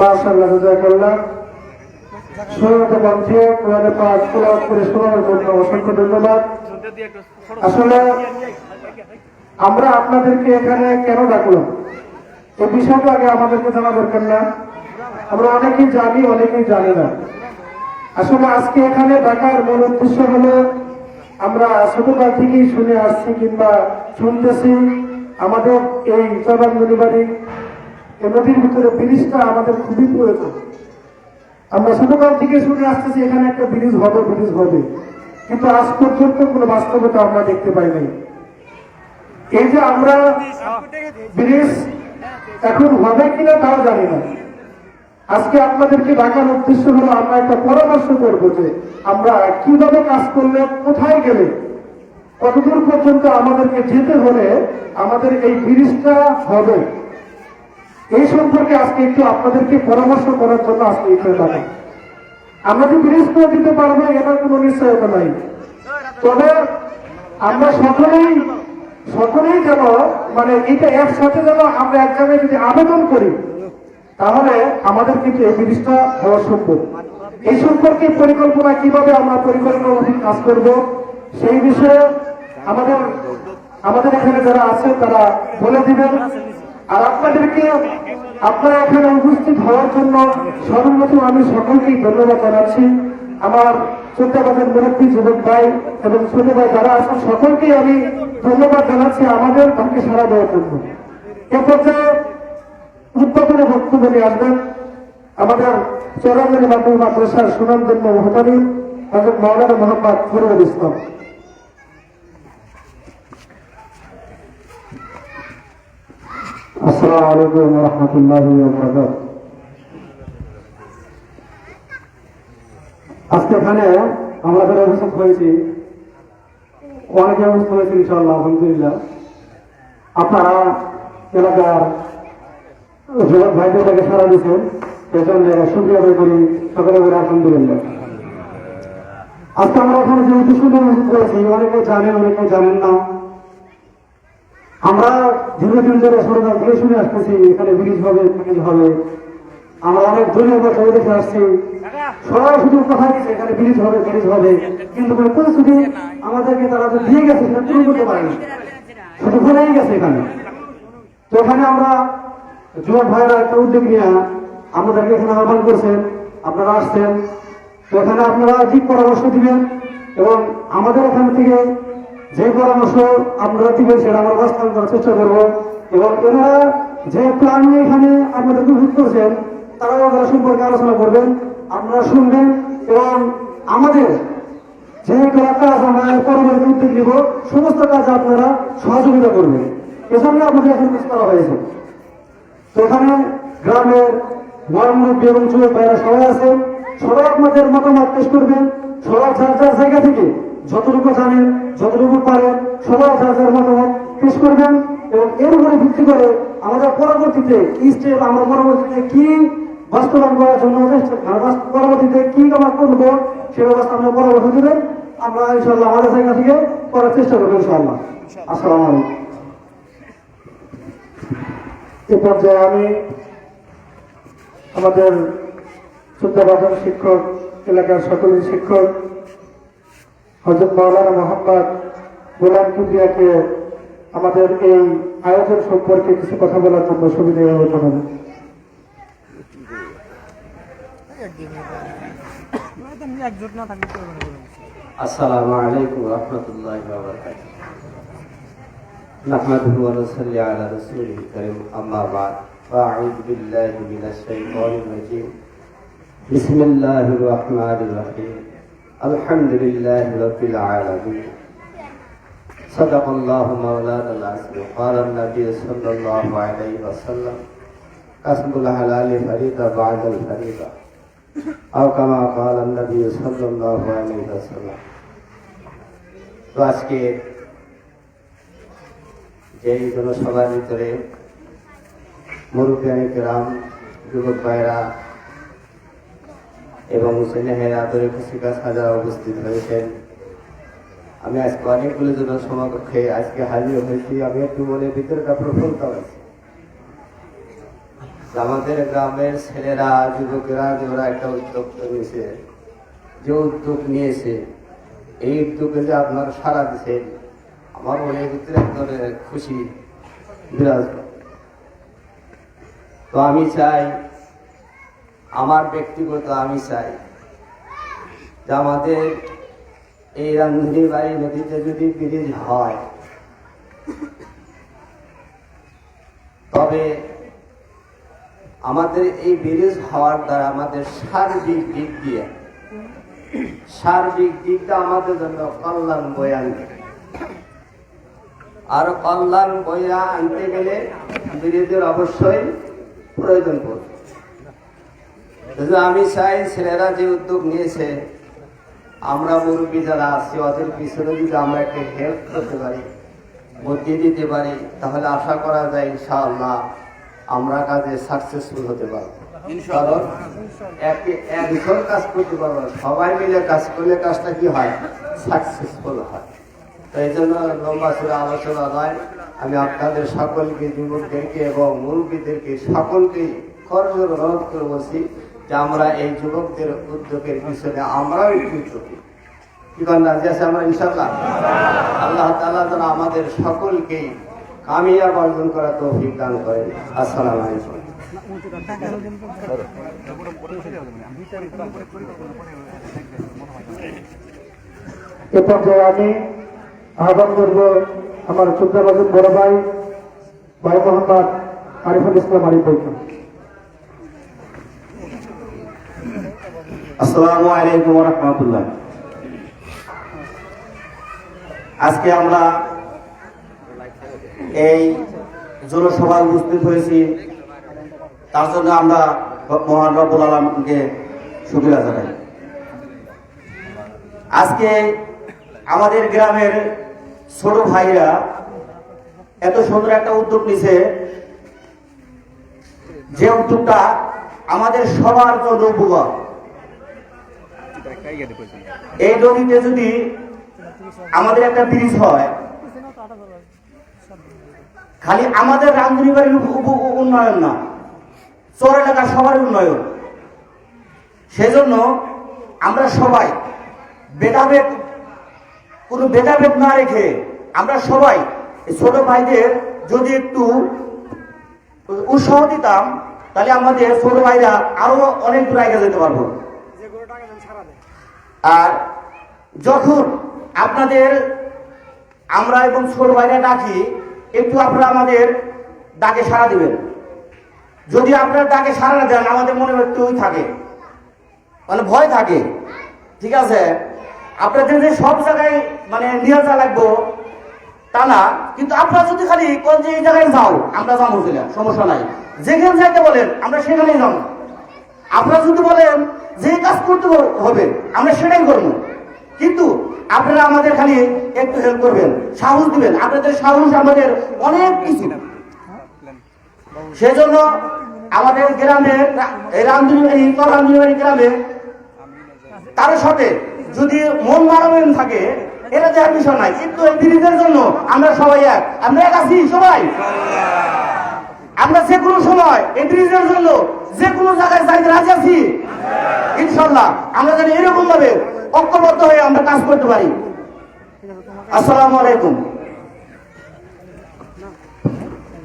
মাশাআল্লাহ, জাযাকাল্লাহ। শুরুতে মঞ্চে কোরআনে পাক তেলাওয়াত করে শোনানোর জন্য অসংখ্য ধন্যবাদ। আসলে আমরা আপনাদেরকে এখানে কেন ডাকলাম এই বিষয়টা আগে আমাদেরকে জানা দরকার না? আমরা অনেকেই জানি, অনেকেই জানি না। আসলে আজকে এখানে ডাকার মূল উদ্দেশ্য হলো, আমরা ছোটকাল থেকেই শুনে আসছি কিংবা শুনতেছি, আমাদের এই চরমঙ্গলি বাড়ি এই নদীর ভিতরে ব্রিজটা আমাদের খুবই প্রয়োজন। আমরা ছোটকাল থেকে শুনে আসতেছি এখানে একটা ব্রিজ হবে, ব্রিজ হবে, কিন্তু আজ পর্যন্ত কোনো বাস্তবতা আমরা দেখতে পাই নাই। এই যে আমরা ব্রিজ এখন হবে কিনা তাও জানি না। আজকে আপনাদেরকে ডাকার উদ্দেশ্য হলো আমরা একটা পরামর্শ করবো যে আমরা কিভাবে কাজ করলে, কোথায় গেলে, কতদূর পর্যন্ত আমাদেরকে যেতে হলে আমাদের এই ব্রিজটা হবে, এই সম্পর্কে আজকে একটু আপনাদেরকে পরামর্শ করার জন্য আজকে এখানে ডাকা। আমরা যে ব্রিজ করে দিতে পারবো এটার কোনো নিশ্চয়তা নাই, তবে আমরা সকলেই যেন মানে এটা একসাথে যেন আমরা এক জায়গায় যদি আবেদন করি তাহলে আমাদের কিন্তু এই ব্রিজটা হওয়া সম্ভব। এই সম্পর্কে পরিকল্পনা কিভাবে আমরা পরিকল্পনা অধীন কাজ করব সেই বিষয়ে আমাদের এখানে যারা আছে তারা বলে দিবেন। আর আপনারা এখানে উপস্থিত হওয়ার জন্য সর্বপ্রথম আমি সকলকেই ধন্যবাদ জানাচ্ছি। আমার শ্রদ্ধাবাদের মুরব্বী যুবক ভাই এবং ছোট ভাই যারা আছেন সকলকেই আমি ধন্যবাদ জানাচ্ছি আমাদের তাকে সাড়া দেওয়ার জন্য। এ পর্যায়ে উদ্বোধনী বক্তব্য নিয়ে আসবেন আমাদের চরমঙ্গলি মাদ্রাসার সুনামধন্য মহতামিম হযরত মাওলানা মোহাম্মদ ফররুল ইসলাম। আসসালামু আলাইকুম ওয়া রাহমাতুল্লাহি ওয়া বারাকাতুহু। আজকে এখানে আমরা যারা উপস্থিত হয়েছি অনেকে উপস্থিত হয়েছি ইনশাআল্লাহ, আলহামদুলিল্লাহ। আপনারা এলাকার যুবক ভাইদের থেকে সারা দিচ্ছেন, সেজন্য শুকরিয়া আদায় করি সকলে বলে আলহামদুলিল্লাহ। আজকে আমরা এখানে যে উদ্দেশ্য নিয়ে উপস্থিত হয়েছি অনেকে জানেন, অনেকে জানেন না। আমরা দীর্ঘদিন ধরে ছোটকাল থেকে শুনে আসতেছি এখানে ব্রিজ হবে, ব্রিজ হবে। আমরা অনেক দলীয় বছর দেখে আসছি, সবাই শুধু কথা দিচ্ছে এখানে ব্রিজ হবে, ব্রিজ হবে, কিন্তু কোনো প্রতিশ্রুতি আমাদেরকে তারা যে দিয়ে গেছে সেটা পূরণ করতে পারেনি, শুধু ভুলেই গেছে এখানে। তো এখানে আমরা যুবক ভাইরা একটা উদ্যোগ নিয়ে আমাদেরকে এখানে আহ্বান করছেন, আপনারা আসছেন। তো এখানে আপনারা ঠিক পরামর্শ দিবেন এবং আমাদের এখান থেকে যে পরামর্শ আপনারা দিবেন সেটা আমরা বাস্তবায়ন করার চেষ্টা করবো। এবং এনারা যে প্ল্যান নিয়ে এখানে আপনাদেরকে উপস্থিত করছেন তারাও তারা সম্পর্কে আলোচনা করবেন, আপনারা শুনবেন এবং আমাদের যে কাজ আমরা পরবর্তী উদ্যোগ নিব সমস্ত কাজ আপনারা সহযোগিতা করবেন। এজন্য আপনাদের এখানে কাজ করা হয়েছে। তো এখানে গ্রামের মুরব্বী এবং যুবক ভাইরা সবাই আছেন, সবাই আপনাদের মতামত পেশ করবেন। সবাই যার যার জায়গা থেকে যতটুকু জানেন, যতটুকু পারেন সবাই যার যার মতামত পেশ করবেন এবং এর উপরে ভিত্তি করে আমাদের পরবর্তীতে স্টেপ আমরা পরবর্তীতে কি বাস্তবায়ন করার জন্য পরবর্তীতে কি আমরা করবো সে ব্যবস্থা আমরা পরবর্তীতে আমরা ইনশাআল্লাহ আমাদের জায়গা থেকে করার চেষ্টা করবো ইনশাআল্লাহ। আসসালামু আলাইকুম। এ পর্যায়ে আমি আমাদের শ্রদ্ধাভাজন শিক্ষক, এলাকার সকলের শিক্ষক হযরত মাওলানা মোহাম্মদ গোলাম কিবরিয়াকে আমাদের এই আয়োজন সম্পর্কে কিছু কথা বলার জন্য সুবিধা আলোচনা। আসসালামু আলাইকুম ওয়া রাহমাতুল্লাহি ওয়া বারাকাতুহু। নাহমাদুহু ওয়া নুসাল্লি আলা রাসূলিল কারীম, আম্মা বা'দ। أعوذ بالله من الشيطان الرجيم بسم الله الرحمن الرحيم الحمد لله رب العالمين صدق الله مولانا العظيم قال النبي صلى الله عليه وسلم كسب الحلال فريضة بعد الفريضة أو كما قال النبي صلى الله عليه وسلم তো আজকে যেই জনসভার ভিতরে মুরব্বিয়ানে কেরাম, যুবক ভাইরা এবং স্নেহের আদরে খুশিকাছ হাজারা উপস্থিত হয়েছেন, আমি আজকে অনেকগুলো জনসমাকক্ষে আজকে হাজির হয়েছি। আমি একটু মনের ভিতরটা প্রফুল্ল হয়েছি। আমাদের গ্রামের ছেলেরা, যুবকেরা যে ওরা একটা উদ্যোগ নিয়েছে, যে উদ্যোগ নিয়েছে, এই উদ্যোগে যে আপনারা সাড়া দিচ্ছেন, আমার মনের ভিতরে এক ধরনের খুশি বিরাজ। তো আমি চাই, আমার ব্যক্তিগত আমি চাই যে আমাদের এই রান্ধুনি বাড়ি নদীতে যদি ব্রিজ হয়, তবে আমাদের এই ব্রিজ হওয়ার দ্বারা আমাদের সার্বিক দিকটা আমাদের জন্য কল্যাণ বয়ে আনবে। আর কল্যাণ বয়ে আনতে গেলে ব্রিজের অবশ্যই প্রয়োজন পড়বে। আমি চাই ছেলেরা যে উদ্যোগ নিয়েছে, আমরা মুরব্বী যারা আছি ওদের পিছনে যদি আমরা একটা হেল্প করতে পারি, বুদ্ধি দিতে পারি, তাহলে আশা করা যায় ইনশাআল্লাহ আমরা কাজে সাকসেসফুল হতে পারবো। কারণ একজন কাজ করতে পারবো না, সবাই মিলে কাজ করলে কাজটা কি হয়, সাকসেসফুল হয়। তো এই জন্য লম্বা চূড়া আলোচনা নয়, আমি আপনাদের সকলকে, যুবকদেরকে এবং মুরব্বীদেরকে সকলকেই করজোর অনুরোধ করে বলছি যে আমরা এই যুবকদের উদ্যোগের পিছনে আমরাও একটু চলি। কি করেন আছে আমরা ইনশাআল্লাহ। আল্লাহ তাআলা যেন আমাদের সকলকেই কামিয়াব অর্জন করার তৌফিক দান করেন। আসসালামু আলাইকুম। এ পর্যায়ে আমি আহ্বান করব আমার শ্রদ্ধাভাজন বড় ভাই মোহাম্মদ আরিফুল ইসলাম আরিফ ভাইকে। আসসালামু আলাইকুম ওয়া রাহমাতুল্লাহ। আজকে আমরা এই জনসভায় উপস্থিত হয়েছি, তার জন্য আমরা মহান রব্বুল আলামিনকে শুকরিয়া জানাই। আজকে আমাদের গ্রামের ছোট ভাইরা এত সুন্দর একটা উদ্যোগ নিছে, যে উদ্যোগটা আমাদের সবার জন্য উপকার। এই নদীতে যদি আমাদের একটা ব্রিজ হয়, খালি আমাদের রামধুনী বাড়ির উন্নয়ন না, চর এলাকার সবার উন্নয়ন। সেজন্য আমরা সবাই কোনো ভেদাভেদ না রেখে আমরা সবাই ছোট ভাইদের যদি একটু উৎসাহ দিতাম, তাহলে আমাদের ছোট ভাইরা আরো অনেক দূর আগে যেতে পারবো। আর যখন আপনাদের আমরা এবং ছোট ভাইরা ডাকি, একটু আপনারা আমাদের ডাকে সাড়া দিবেন। যদি আপনারা ডাকে সাড়া না দেন, আমাদের মনে একটু থাকে, মানে ভয় থাকে। ঠিক আছে, আপনাদের যে সব জায়গায় মানে নিয়ে যাওয়া লাগবো তা না, কিন্তু আপনারা যদি খালি কোন যে এই জায়গায় যাও, আমরা যাবো, সমস্যা নাই। যেখানে যাইতে বলেন আমরা সেখানেই যাবো। আপনারা যদি বলেন যে কাজ করতে হবে, আমরা সেটাই করবো। কিন্তু আপনারা আমাদের খালি একটু হেল্প করবেন, সাহস দিবেন। আপনাদের সাহস আমাদের অনেক কিছু। সেজন্য আমাদের গ্রামের রামধুনী গ্রামে কারোর সাথে যদি মন মারামারি থাকে, এটা দেওয়ার বিষয় নাই। কিন্তু এই ব্রিজের জন্য আমরা সবাই আমরা এক আছি সবাই। আমরা যে কোনো সময় এই ব্রিজের জন্য যে কোনো জায়গায় যাইতে রাজি আছি ইনশাআল্লাহ। আমরা যেন এরকম ভাবে ঐক্যবদ্ধ হয়ে আমরা কাজ করতে পারি। আসসালামু আলাইকুম।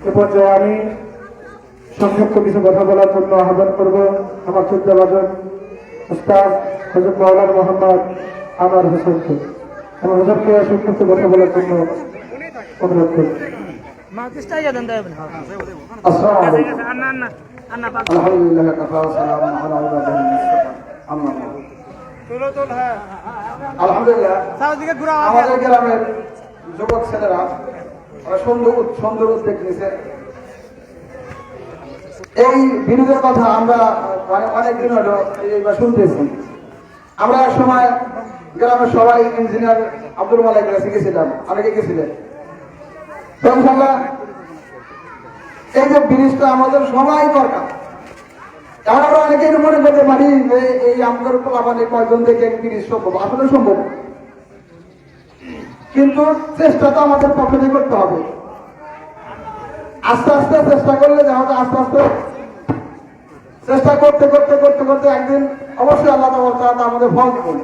এ পর্যায়ে আমি সংক্ষিপ্ত কিছু কথা বলার জন্য আহ্বান করব আমার শ্রদ্ধাভাজন উস্তাদ হযরত মাওলানা মোহাম্মদ আনোয়ার হোসেনকে। আমার হুজুরকে সংক্ষিপ্ত কথা বলার জন্য অনুরোধ করছি। আসসালামু আলাইকুম। আলহামদুলিল্লাহ কাফা ওয়া সালামুন আলা ইবাদিহি আম্মা বা'দ। আলহামদুলিল্লাহ আমাদের গ্রামের যুবক ছেলেরা ওরা সুন্দর উদ্যোগ নিয়েছে। এই বিরোধের কথা আমরা অনেকদিন হলো এইবার শুনতেছি। আমরা এক সময় গ্রামের সবাই ইঞ্জিনিয়ার আব্দুল মালিক কাছে গেছিলাম, অনেকে গেছিলেন। তো ইনশাআল্লাহ এই যে ব্রিজটা আমাদের সবাই দরকার। এখন আমরা অনেকেই মনে করতে পারি যে এই আমাদের পোলাপানে কয়জন থেকে ব্রিজ সম্ভব, আসলে সম্ভব, কিন্তু চেষ্টা তো আমাদের পক্ষে করতে হবে। আস্তে আস্তে চেষ্টা করলে যেমন আস্তে আস্তে চেষ্টা করতে করতে করতে করতে একদিন অবশ্যই আল্লাহ তাআলা আমাদের ফল দেবেন।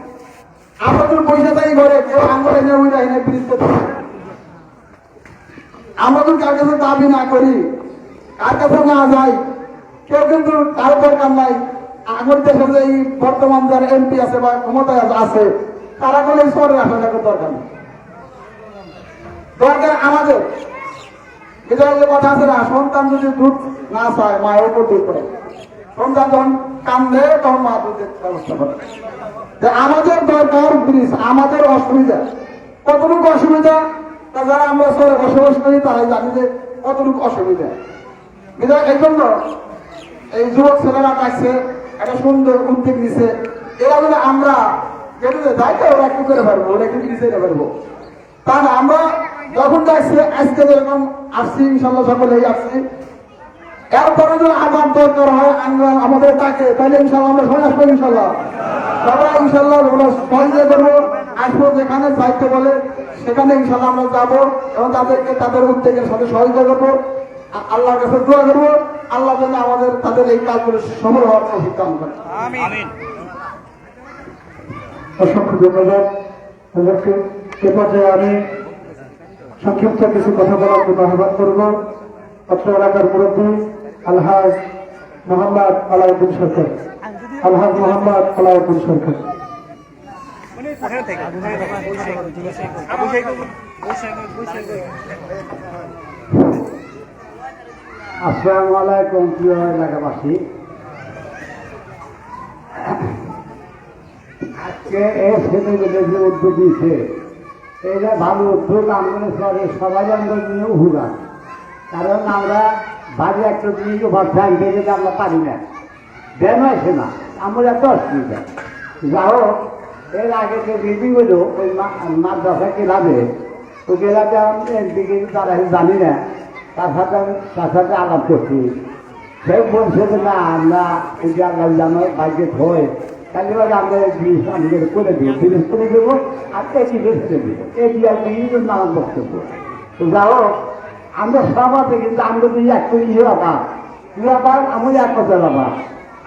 আমরা যদি পয়সা চাই ঘরে কেউ আমরা এনে ওইটা এনে ব্রিজ করতে পারি। আমরা যদি কার কাছে দাবি না করি, কার কাছে না যাই, কেউ কিন্তু তার দরকার নাই। আমার দেশে যে এই বর্তমান যারা এমপি আছে বা ক্ষমতায় আছে তারা কোনো শহরের আসা থাকার দরকার নেই। দরকার আমাদের কথা আছে না, সন্তান যদি দুধ না চায় মায়ের উপর দুধ করে, সন্তান যখন কান্দে তখন মা দুধের ব্যবস্থা করে। আমাদের দরকার ব্রিজ, আমাদের অসুবিধা কতটুকু অসুবিধা তা যারা আমরা শহরে বসবাস করি তারাই জানি যে কতটুকু অসুবিধা। এই জন্য এই যুবক ছেলেরা ডাকছে, একটা সুন্দর উদ্যোগ নিচ্ছে। এরা বলে আমরা যেটা যাই তো ওরা একটু করে পারবো, ওরা একটু ব্রিজ করে পারবো তা না। আমরা যখন ডাকছে আজকে যেরকম আসছি ইনশাল্লাহ সকলেই আসছি, এরপরে যদি আমার দরকার হয় আমাদের ডাকে তাহলে ইনশাল্লাহ আমরা সবাই আসবো। ইনশাল্লাহ সবাই ইনশাল্লাহ সহযোগিতা করবো, আসবো যেখানে দায়িত্ব বলে সেখানে ইনশাল্লাহ আমরা যাবো এবং তাদেরকে তাদের উদ্যোগের সাথে সহযোগিতা করবো। আল্লাহর কাছে দোয়া করবো আল্লাহ যেন আমাদের তাদের এই কাজগুলো সফল হওয়ার তৌফিক দান করেন। অসংখ্য ধন্যবাদ। এ পর্যায়ে আমি সংক্ষিপ্ত কিছু কথা বলার জন্য আহ্বান করব অত্র এলাকার মুরব্বী আলহাজ মোহাম্মদ আলাউদ্দিন সরকার। আলহাজ মোহাম্মদ আলাউদ্দিন সরকার। আসসালামু আলাইকুম প্রিয় এলাকাবাসী। আজকে এই ছেলেমেয়েদের যে উদ্যোগ নিচ্ছে এটা ভালো উদ্যোগ। আমরা সবাই আমরা নিয়ে হুরা, কারণ আমরা বাড়ি একটা জিনিস ভাবতে আনতে গেলে আমরা পারি না, ব্যায়াম আসে না, আমার এত অসুবিধা। যা হোক, এর আগে যে মিটিং হলো ওই মাদ্রাসা ক্লাবে, ওই ক্লাবে আমি একদিকে তারা জানি না, তার সাথে আলাপ করছি। সে বলছে যে না আমরা ওই যে আল্লাহ আমার বাইকে হয় তাহলে আমরা জিনিস আমাদের করে দিই, জিনিস করে দেবো আর একই বেশ করে দেবো, এই দিয়ে নানান বক্তব্য। তো যা হোক, আমরা সবাতে কিন্তু আমরা যদি একটা ইয়ে আমাদের এক কথা বাবা,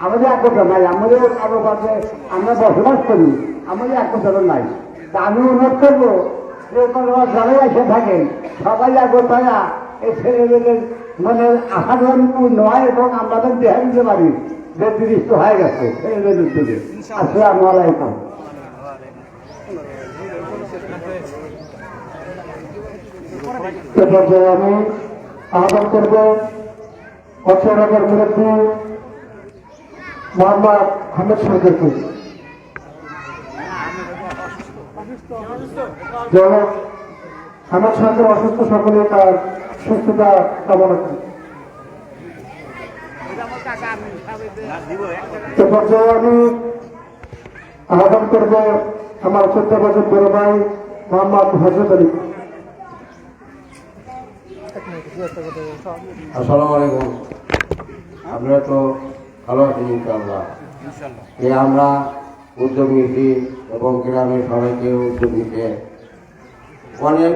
আমাদের এক কথা নাই, আমাদের কারো কাছে আমরা বসবাস করি, আমাদের এক কথা নাই। তা আমি অনুরোধ করবো যে যারাই এসে থাকেন সবাই একতায়া এই ছেলেমেয়েদের মানে আশাগ্রহণ পূর্ণ হয় এবং আমাদের দেহা দিতে পারি যে দৃষ্ট হয়ে গেছে ছেলেমেয়েদের উদ্যোগে। আসসালামু আলাইকুম। এ পর্যায়ে আমি আহ্বান করব অত্র এলাকার মুরব্বী মোহাম্মদ হামিদ সরকারকে। যেমন হামিদ সরকার অসুস্থ, সকলে তার সুস্থতা কামনা করি। এ পর্যায়ে আমি আহ্বান করব আমার 14 বছর বড় ভাই মোহাম্মদ হযরত আলী। আসসালামু আলাইকুম। আপনারা তো ভালো আছেন ইনশাআল্লাহ। এই আমরা উদ্যোগ নিয়েছি এবং গ্রামের সবাইকে উদ্যোগ নিতে অনেক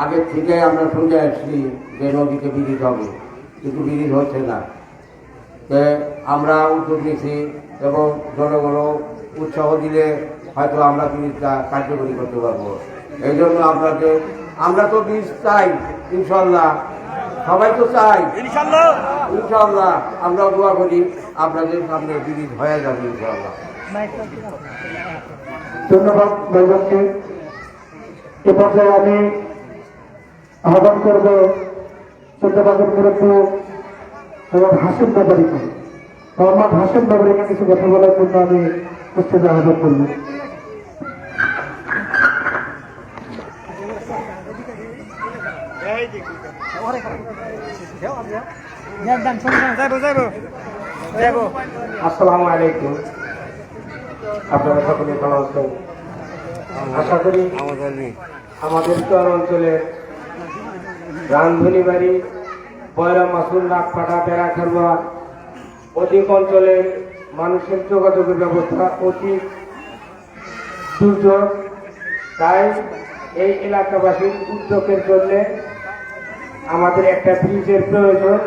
আগে থেকে আমরা শুনতে আসছি যে নদীতে ব্রিজ হবে, কিন্তু ব্রিজ হচ্ছে না। আমরা উদ্যোগ নিয়েছি এবং জনগণ উৎসাহ দিলে হয়তো আমরা ব্রিজটা কার্যকরী করতে পারবো। এই জন্য আমরা তো ব্রিজ চাই ইনশাল্লাহ, সবাই তো চাই ইনশাল্লাহ। আমরা দোয়া করি আপনাদের সামনে ব্রিজ হয়ে যাবে ইনশাল্লাহ। ধন্যবাদ ভাইজানকে। এ পর্যায়ে আমি আহ্বান করব চন্দ্রবাজার মুরব্বী এবং হাসিম ব্যাপারীকে মোহাম্মদ হাসিম ব্যাপারীকে কিছু কথা বলার জন্য আমি উপস্থিত আহ্বান করব। আসসালামু আলাইকুম। আপনারা সকলে ভালো আছেন? আশা করি আমাদের চর অঞ্চলের রানধনী বাড়ি, বয়রা মাসুল, নাকপাটা, বেড়াখারবা অধিক অঞ্চলের মানুষের যোগাযোগের ব্যবস্থা অতি দুর্যোগ। তাই এই এলাকাবাসীর উদ্যোগের জন্য আমাদের একটা ব্রিজের প্রয়োজন।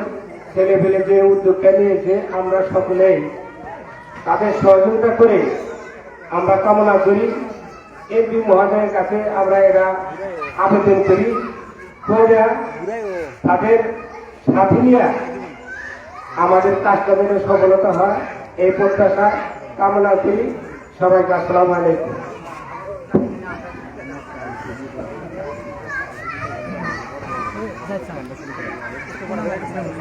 ছেলেপেলে যে উদ্যোগটা নিয়েছে আমরা সকলেই তাদের সহযোগিতা করে আমরা কামনা করি। এমপি মহোদয়ের কাছে আমরা এরা আবেদন করি, তাদের সাথে নিয়ে আমাদের কাজটা যেন সফলতা হয় এই প্রত্যাশা কামনা করি। সবাইকে আসসালামু আলাইকুম।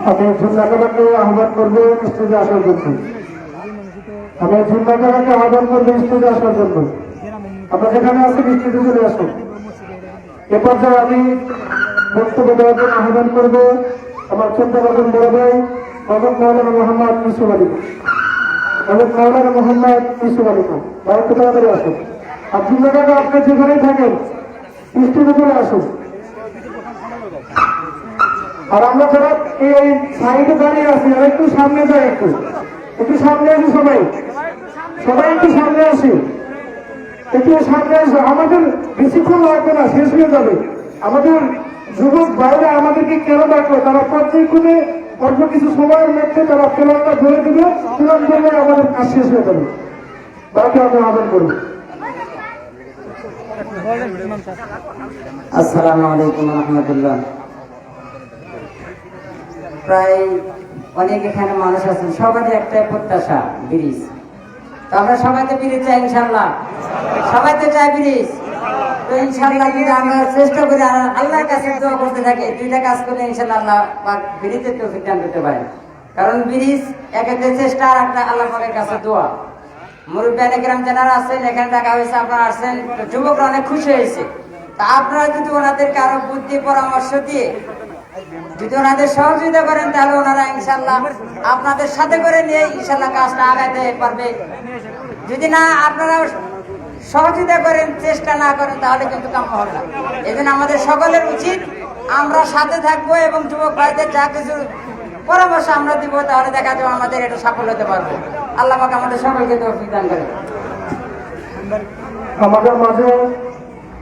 আমি ঝুমনাকাকে আহ্বান করবো স্টেজে আসার জন্য। আমি ঝুমনাকাকে আহ্বান করবো স্টেজে আসার জন্য। আমরা যেখানে আছি স্টেজে চলে আসুন। এ পর্যায়ে আমি বক্তব্য দেওয়ার জন্য আহ্বান করবো আমার চন্দ্রবাজার বড় ভাই হযরত মাওলানা মোহাম্মদ ইউসুফ আলী। হযরত মাওলানা মোহাম্মদ ইউসুফ আলী ভাই একটু তাড়াতাড়ি আসুন। আর ঝুমনাকাকে আপনি যেখানেই থাকেন স্টেজে চলে আসুন। আর আমরা যারা এই সাইডে দাঁড়িয়ে আছি আর একটু সামনে যাই, একটু সামনে আসি, সবাই একটু সামনে আসি, একটু সামনে আসি। আমাদের বেশিক্ষণ লাগবে না, শেষ হয়ে যাবে। আমাদের যুবক বাইরে আমাদেরকে কেন ডাকলো, তারা প্রত্যেকক্ষণে অল্প কিছু সময়ের মধ্যে তারা প্ল্যানটা ধরে দেবে, প্ল্যান করলে আমাদের কাজ শেষ হয়ে যাবে। তাকে আমি আবেদন করি। আসসালামু আলাইকুম রহমতুল্লাহ। প্রায় অনেক এখানে মানুষ আছেন, সবারই একটাই প্রত্যাশা ব্রিজ। তো আমরা সবাই তো ব্রিজ চাই ইনশাল্লাহ, সবাই তো চাই ব্রিজ। তো ইনশাল্লাহ যদি আমরা চেষ্টা করি আর আল্লাহর কাছে দোয়া করতে থাকি, দুইটা কাজ করলে ইনশাল্লাহ আল্লাহ পাক ব্রিজের তৌফিক দান করতে পারে। কারণ ব্রিজ এক একটা চেষ্টা আর একটা আল্লাহ পাকের কাছে দোয়া। মুরব্বিয়ানে কেরাম যারা আছেন এখানে টাকা হয়েছে, আপনারা আসছেন, যুবকরা অনেক খুশি হয়েছে। তা আপনারা যদি ওনাদেরকে আরো বুদ্ধি পরামর্শ দিয়ে যদি ওনাদের সহযোগিতা করেন তাহলে ওনারা ইনশাল্লাহ আপনাদের সাথে করে নিয়ে ইনশাল্লাহ কাজটা আগাইতে পারবে। যদি না আপনারা সহযোগিতা করেন, চেষ্টা না করেন, তাহলে কিন্তু কাম হবে না। এই জন্য আমাদের সকলের উচিত আমরা সাথে থাকবো এবং যুবক ভাইদের যা কিছু পরামর্শ আমরা দিব, তাহলে দেখা যাবে আমাদের এটা সফল হতে পারবো। আল্লাহ পাক আমাদের সকলকে তৌফিক দান করেন। আমাদের মাঝে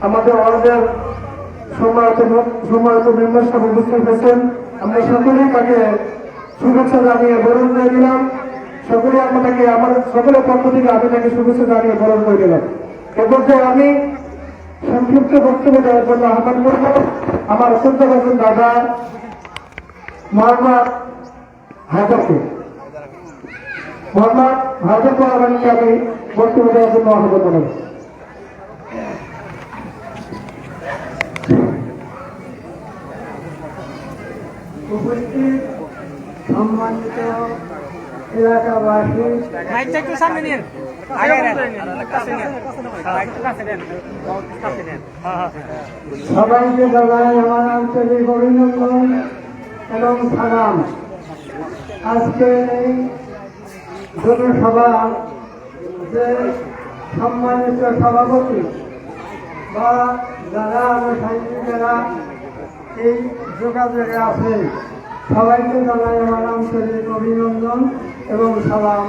আমাদের ওয়ার্ডের সম্মানিত মেম্বার সাহেব উপস্থিত হয়েছেন। আমরা সকলেই তাকে শুভেচ্ছা জানিয়ে বরণ করে দিলাম। সকলে আপনাকে আমার সকলের পক্ষ থেকে আমি তাকে শুভেচ্ছা জানিয়ে বরণ করে দিলাম। এ পর্যায়ে আমি সংক্ষিপ্ত বক্তব্য দেওয়ার জন্য আহ্বান করব আমার অত্যন্ত পছন্দ দাদা মোহাম্মদ হায়দারকে। মোহাম্মদ হায়দার কোরআনকে আমি বক্তব্য দেওয়ার জন্য আহ্বান করব। উপস্থিত সম্মানিত এলাকাবাসী, সবাইকে জানাই আমার আন্তরিক অভিনন্দন এবং সালাম। আজকে এই জনসভা যে সম্মানিত সভাপতি বা যারা আনুষ্ঠানিকেরা এই যোগাযোগে আছে সবাইকে জানাই আমার আন্তরিক অভিনন্দন এবং সালাম।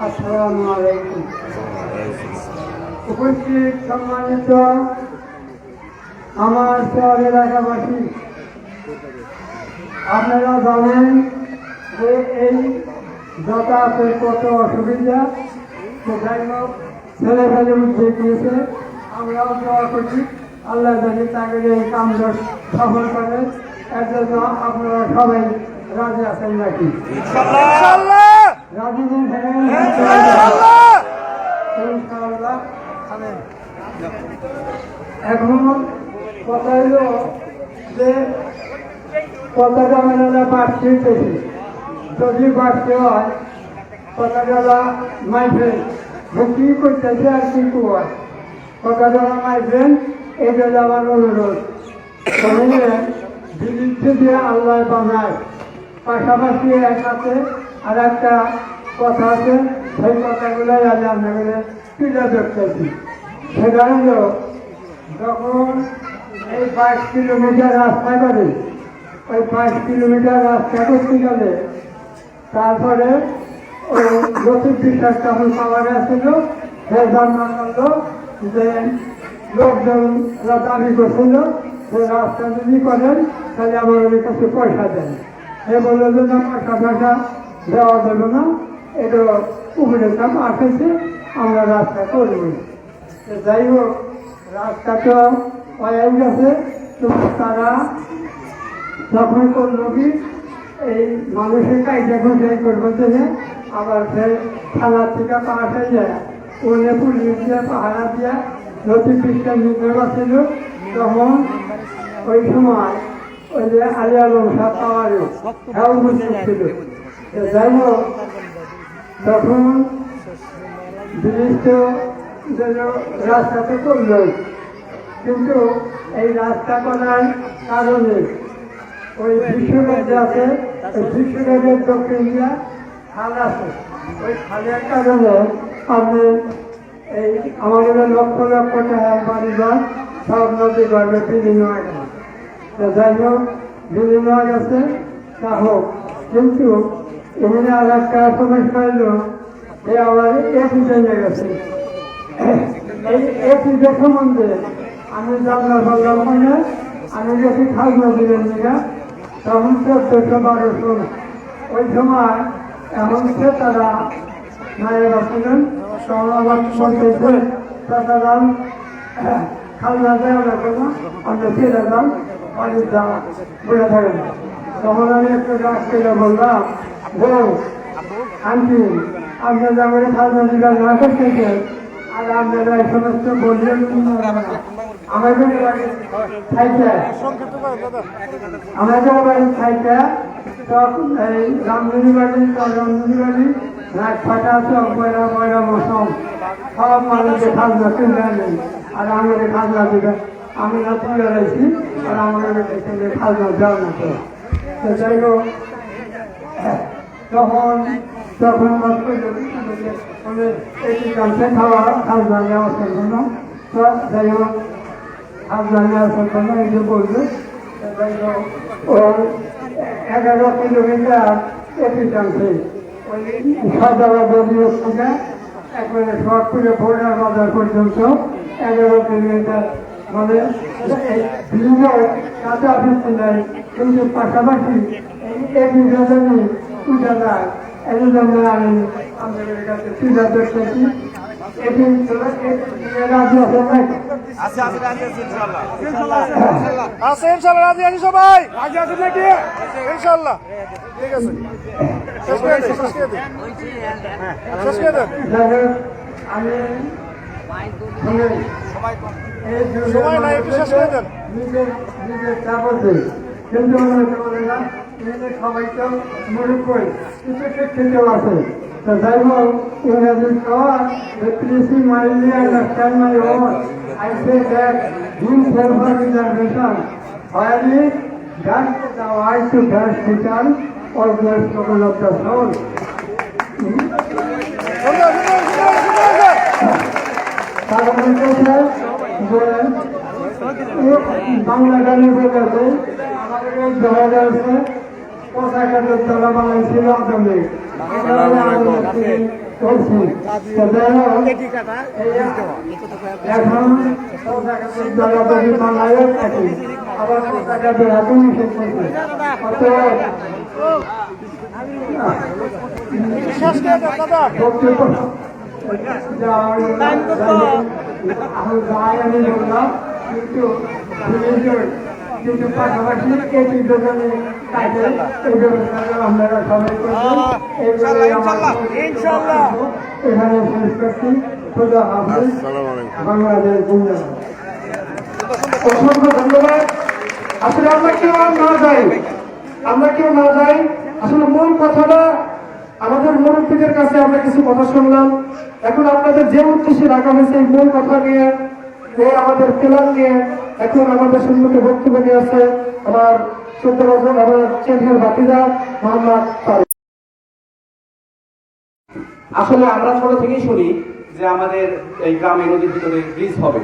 আসসালামু আলাইকুম। উপস্থিত সম্মানিত আমার চর এলাকাবাসী, আপনারা জানেন যে এই যাতায়াতের কত অসুবিধা। তো যাই হোক, ছেলে ফেলে উদ্যোগ নিয়েছে, আমরাও দোয়া করছি আল্লাহ যদি তাকে এই কামটা সফল করে। এর জন্য আপনারা সবাই রাজি আছেন নাকি? রাজি ইনশাআল্লাহ। এখন কথা হলো যে পতাকা মেলাটা বাড়তে হইতেছে। যদি বাড়তে হয় পতাকা মাইফেন কি করতেছে আর কি কুয়া পতাকা মাইফেন এটা আমার অনুরোধ। বিলিপ্তি দিয়ে আল্লাহ বানায়, পাশাপাশি একসাথে আর একটা কথা আছে, সেই কথাগুলোই আজ আপনাদের তুলে ধরতেছি। সেটা হলো যখন এই 5 কিলোমিটার রাস্তা করে, ওই 5 কিলোমিটার রাস্তা করতে গেলে তারপরে ওই লতিফ বিশ্বাস তখন পাওয়া গেছিল, সে জন্ম করলো যে লোকজন দাবি করছিল যে রাস্তা যদি করেন তাহলে আমাদের কাছে পয়সা দেন। সে বললো যে না, পয়সা দেওয়া দেবো না, এটা উপরে চাপ আসেছে, আমরা রাস্তা করবো। যাই হোক, রাস্তা তো হয়ে গেছে, তো তারা যখন করলো কি এই মানুষের কাজটা ঘুষাই করবো যে আবার সে থানার থেকে পাশ হয়ে যায়, ওনে পুলিশ দিয়ে পাহারা দিয়ে লতিফ বিশ্বাস নিতে পারছিল। তখন ওই সময় ওই যে আলী আলম সাহেব পাওয়ারে হ্যাঁ উপস্থিত ছিল। যাই হোক, তখন ব্রিজ তো রাস্তা তো করলো, কিন্তু এই রাস্তা করার কারণে ওই বিশ্বরাজ্য আছে, ওই বিশ্বরাজ্যের দক্ষিণ দিয়া খাল আছে, ওই খালের কারণে আপনি এই আমাদের লক্ষ লক্ষ টাকা বাড়িঘর সব নদী গর্বে বিলীন হয়ে গেল। যাই হোক, বিলীন হয়ে গেছে, তা হোক, কিন্তু এখানে আর একটা সমস্যা হইল, এ আবার এসি জেনে গেছে। এই এসি সম্বন্ধে আমি জানলা বললাম মানে আমি গেছি খাজনা দিলেন দিকা, তখন 1400-1200 ওই সময় এমন সে তারা নায়েরা ছিলেন, তখন আমার বলতেছে তারা খাজনা দেওয়া লাগবে না, আমরা ফিরে যান, বাড়ির যা বলে থাকেন। তখন আমি একটু রাগ করে বললাম, আন্টি আপনার যেমন খাজনা দিলাম না করতেছেন, আর আপনারা এই সমস্ত বললেন আমাদের বাড়ি থাইকা তখন এই রামধুনি বাড়ি রামধুনি বাড়ি রাত ফাটা চক বয়রা বয়রা মৌসুম সব মানুষের খাজনা তুলে আনেন, আর আমাদের খাজনা দিবে আমি না তুলে রয়েছি, আর আমাদের খাজনা দেওয়া না তো। যাই হোক, তখন এই কাছে খাওয়া খাজনা নেওয়া চলবে না। তো যাই হোক, খাজনা নেওয়া চলবে না, এই যে বলবে। যাই হোক, ওই 11 কিলোমিটার এপিটান্সে ওই সাদাবাজার থেকে একবারে শর্টপুরে ভোটার বাজার পর্যন্ত 11 কিলোমিটার, মানে বিভিন্ন কাছাকাছি নাই, কিন্তু পাশাপাশি এই এপিটানে উঠা যায়। এই জন্য আমি আমাদের কাছে তুলে ধরতেছি। এটি রাজি আছে নাই? আছে ইনশাআল্লাহ, রাজি আছি সবাই, রাজি আছেন নাকি? ইনশাআল্লাহ ঠিক আছে, শেষ করে দিন, শেষ করে দিন, শেষ করে দেন। আমি সময় নাই, একটু শেষ করে দেন। নিজের চাপড় দিই, কিন্তু বলে না সবাই তো মনে করি কিছু শিক্ষিত আছে। তো যাই হোক, ইংরেজি কর প্লিজ মাইলি understand my own, I say that being self-reservation, while it grants the right to grant return or grant struggle of the soul. তারা বলতেছে যে বাংলা গানের বলতেছে আমাদের এই ধরা যাচ্ছে পোশাকের তলা বানাইছিল আদমে, এখন জলবায়ু বাংলায় থাকি, আবার পোশাকের হাতে নিষেধ করছে। আমি বললাম কিন্তু পাশাপাশি এই দোকানে কাজে এই ব্যবস্থাটা আপনারা সবাই করবেন। এখানে শেষ করছি। খোদা হাফেজ। বাংলাদেশ জিন্দাবাদ। অসংখ্য ধন্যবাদ। আসলে আমরা কেউ না যাই, আমরা কেউ না যাই। আসলে মূল কথাটা আমাদের মুরব্বীদের কাছে আমরা কিছু কথা শুনলাম। এখন আপনাদের যে উদ্দেশ্যে রাখা হয়েছে এই মূল কথা নিয়ে, এই আমাদের প্ল্যান নিয়ে এখন আমাদের সম্মুখে বক্তব্য নিয়ে আছে আমার 14 বছর আমার চেন্নাইয়ের ভাতিজা মোহাম্মদ তারেক। আসলে আমরা ছোট থেকেই শুনি যে আমাদের এই গ্রামে নদীর ভিতরে ব্রিজ হবে,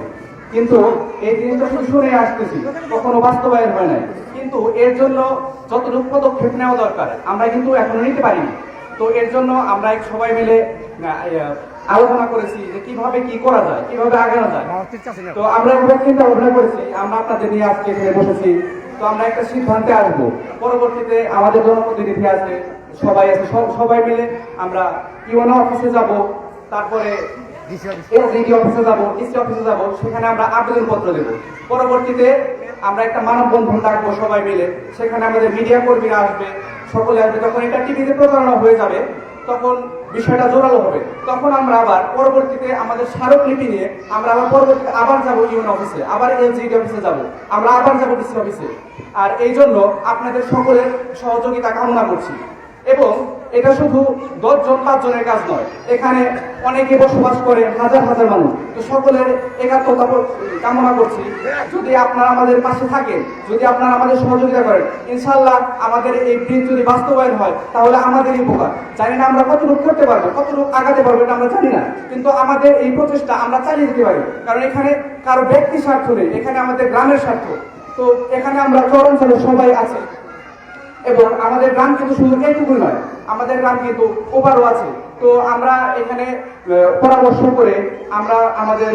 কিন্তু এই জিনিসটা শুধু শুনে আসতেছি, কখনো বাস্তবায়ন হয় নাই। কিন্তু এর জন্য যতটুকু পদক্ষেপ নেওয়া দরকার আমরা কিন্তু এখনো নিতে পারিনি। তো এর জন্য আমরা সবাই মিলে আলোচনা করেছি যে কিভাবে কি করা যায়, কিভাবে আগানো যায়। তো আমরা এভাবে চিন্তা ভাবনা করেছি, আমরা আপনাদের নিয়ে আজকে এখানে বসেছি। তো আমরা একটা সিদ্ধান্তে আসবো, পরবর্তীতে আমাদের জনপ্রতিনিধি আছে, সবাই আছে, সবাই মিলে আমরা ইউএনও অফিসে যাব, তারপরে এসডিডি অফিসে যাব, ডিসি অফিসে যাব, সেখানে আমরা আবেদনপত্র দেব। পরবর্তীতে আমরা একটা মানববন্ধন ডাকবো সবাই মিলে, সেখানে আমাদের মিডিয়া কর্মীরা আসবে, সকলে আসবে। যখন এটা টিভিতে প্রচারণা হয়ে যাবে তখন বিষয়টা জোরালো হবে। তখন আমরা আবার পরবর্তীতে আমাদের স্মারকলিপি নিয়ে আমরা আবার পরবর্তীতে আবার যাব ইউএন অফিসে, আবার এলজিডি অফিসে যাব, আমরা আবার যাব ডিসি অফিসে। আর এই জন্য আপনাদের সকলের সহযোগিতা কামনা করছি। এবং এটা শুধু 10 জন 5 জনের কাজ নয়, এখানে অনেকে বসবাস করে, হাজার হাজার মানুষ। তো সকলের একাত্মতা কামনা করছি। যদি আপনারা আমাদের পাশে থাকেন, যদি আপনারা আমাদের সহযোগিতা করেন, ইনশাআল্লাহ আমাদের এই ব্রিজ যদি বাস্তবায়ন হয় তাহলে আমাদেরই উপকার। জানি না আমরা কতটুকু করতে পারবো, কতটুকু আগাতে পারবো, এটা আমরা জানি না, কিন্তু আমাদের এই প্রচেষ্টা আমরা চালিয়ে দিতে পারি। কারণ এখানে কারো ব্যক্তি স্বার্থ নেই, এখানে আমাদের গ্রামের স্বার্থ। তো এখানে আমরা চরাঞ্চলে সবাই আছে, এবং আমাদের গ্রাম কিন্তু শুধু এইটুকুই নয়, আমাদের গ্রাম কিন্তু ওপারও আছে। তো আমরা এখানে পরামর্শ করে আমরা আমাদের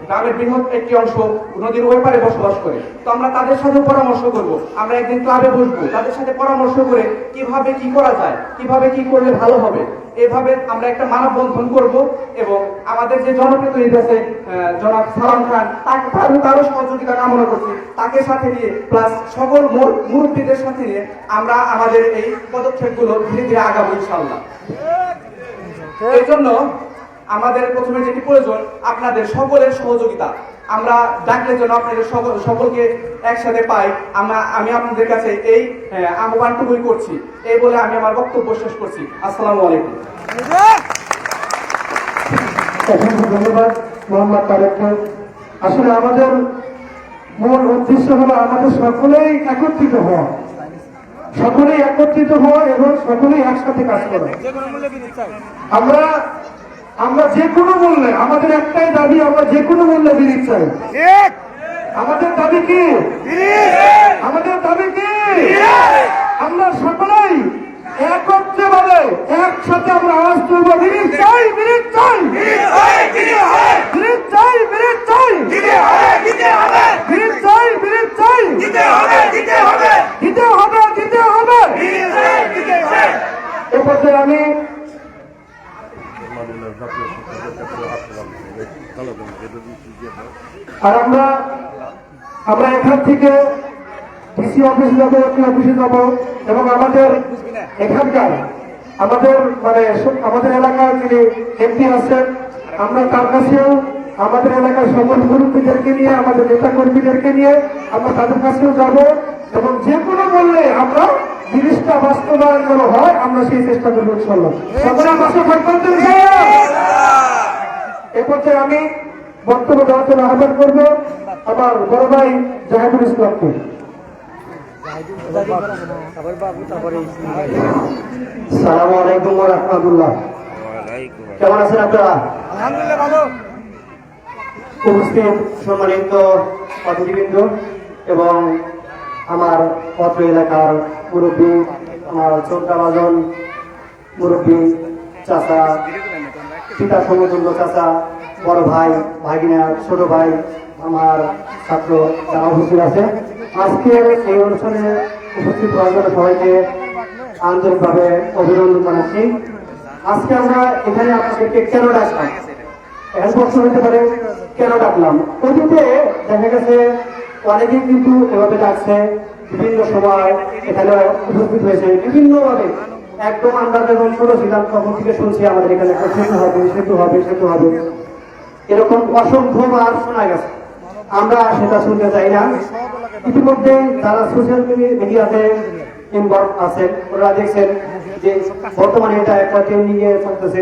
গ্রামের বৃহৎ একটি অংশ নদীর ওই পারে বসবাস করে, তো আমরা তাদের সাথে পরামর্শ করব। আমরা একদিন ক্লাবে বসবো, তাদের সাথে পরামর্শ করে কিভাবে কি করা যায়, কিভাবে কি করলে ভালো হবে, এভাবে আমরা একটা মানববন্ধন করব। এবং আমাদের যে জনপ্রতিনিধি আছে জনাব সালাম খান, তারও সহযোগিতা কামনা করছি, তাকে সাথে নিয়ে প্লাস সকল মুরব্বীদের সাথে নিয়ে আমরা আমাদের এই পদক্ষেপগুলো ধীরে ধীরে আগাবো ইনশাআল্লাহ। এই জন্য আমাদের প্রথমে যেটি প্রয়োজন আপনাদের সকলের সহযোগিতা। আমরা ডাকলে যেন আপনাদের সকলকে একসাথে পাই, আমি আপনাদের কাছে এই আহ্বানটুকুই করছি। এই বলে আমি আমার বক্তব্য শেষ করছি। আসসালামু আলাইকুম। অসংখ্য ধন্যবাদ মোহাম্মদ তারেককে। আসলে আমাদের মূল উদ্দেশ্য হলো আমাদের সকলেই একত্রিত হওয়া, সকলেই একত্রিত হওয়া এবং সকলেই একসাথে কাজ করা। আমরা যে কোনো মূল্যে, আমাদের একটাই দাবি, আমরা যে কোনো মূল্যে ব্রিজ চাই। আমাদের দাবি কি? আমাদের দাবি কি? আমরা সকলেই একত্রে ভাবে একসাথে আমরা আওয়াজ তুলবো, ব্রিজ চাই, ব্রিজ চাই, ব্রিজ চাই, ব্রিজ চাই, ব্রিজ চাই, দিতে হবে, দিতে হবে, ব্রিজ চাই, ব্রিজ চাই, দিতে হবে, দিতে হবে, দিতে হবে, দিতে হবে, ব্রিজ চাই, দিতে হবে। এ পর্যায়ে আমি আর আমরা এখান থেকে ডিসি অফিসে যাবো, অফিসে যাবো, এবং আমাদের এখানকার আমাদের এলাকার যিনি এমপি আছেন, আমরা তার কাছেও আমাদের এলাকার সকল মুরব্বীদেরকে নিয়ে, আমাদের নেতা কর্মীদেরকে নিয়ে আমরা তাদের কাছেও যাব, এবং যে কোনো বললে আমরা জিনিসটা বাস্তবায়ন করা হয় আমরা সেই চেষ্টা করবো ইনশাআল্লাহ। সকলের পাশে থাকবেন তো ইনশাআল্লাহ। এ পর্যায়ে আমি বক্তব্য দেওয়ার জন্য আহ্বান করবো আমার বড় ভাই জাহিদুল ইসলামকে। আসসালামু আলাইকুম ওয়া রাহমাতুল্লাহ। কেমন আছেন আপনারা? আলহামদুলিল্লাহ ভালো। উপস্থিত সম্মানিত অতিথিবৃন্দ এবং আমার পত্র এলাকার মুরব্বী, আমার চৌদ্দাবাজন মুরব্বী, চাচা, পিতা সমতুল্য চাচা, বড় ভাই, ভাগিনা, ছোট ভাই, আমার ছাত্র যারা উপস্থিত আছে, আজকে এই অনুষ্ঠানে উপস্থিত হওয়ার জন্য সবাইকে আন্তরিকভাবে অভিনন্দন জানাচ্ছি। আজকে আমরা এখানে আপনাদেরকে কেন ডাকলাম, এখন প্রশ্ন হতে পারে কেন ডাকলাম। অতীতে দেখা গেছে অনেকেই কিন্তু এভাবে ডাকছে, বিভিন্ন সময় এখানে উপস্থিত হয়েছে বিভিন্নভাবে। একদম আমরা যখন ছোট ছিলাম তখন থেকে শুনছি আমাদের এখানে একটা সেতু হবে, সেতু হবে, সেতু হবে, এরকম অসংখ্যবার শোনা গেছে। আমরা সেটা শুনতে চাই না। ইতিমধ্যে যারা সোশ্যাল মিডিয়াতে ইনভলভ আছেন। ওরা দেখছেন যে বর্তমানে এটা একটা ট্রেন্ডিং এ চলতেছে,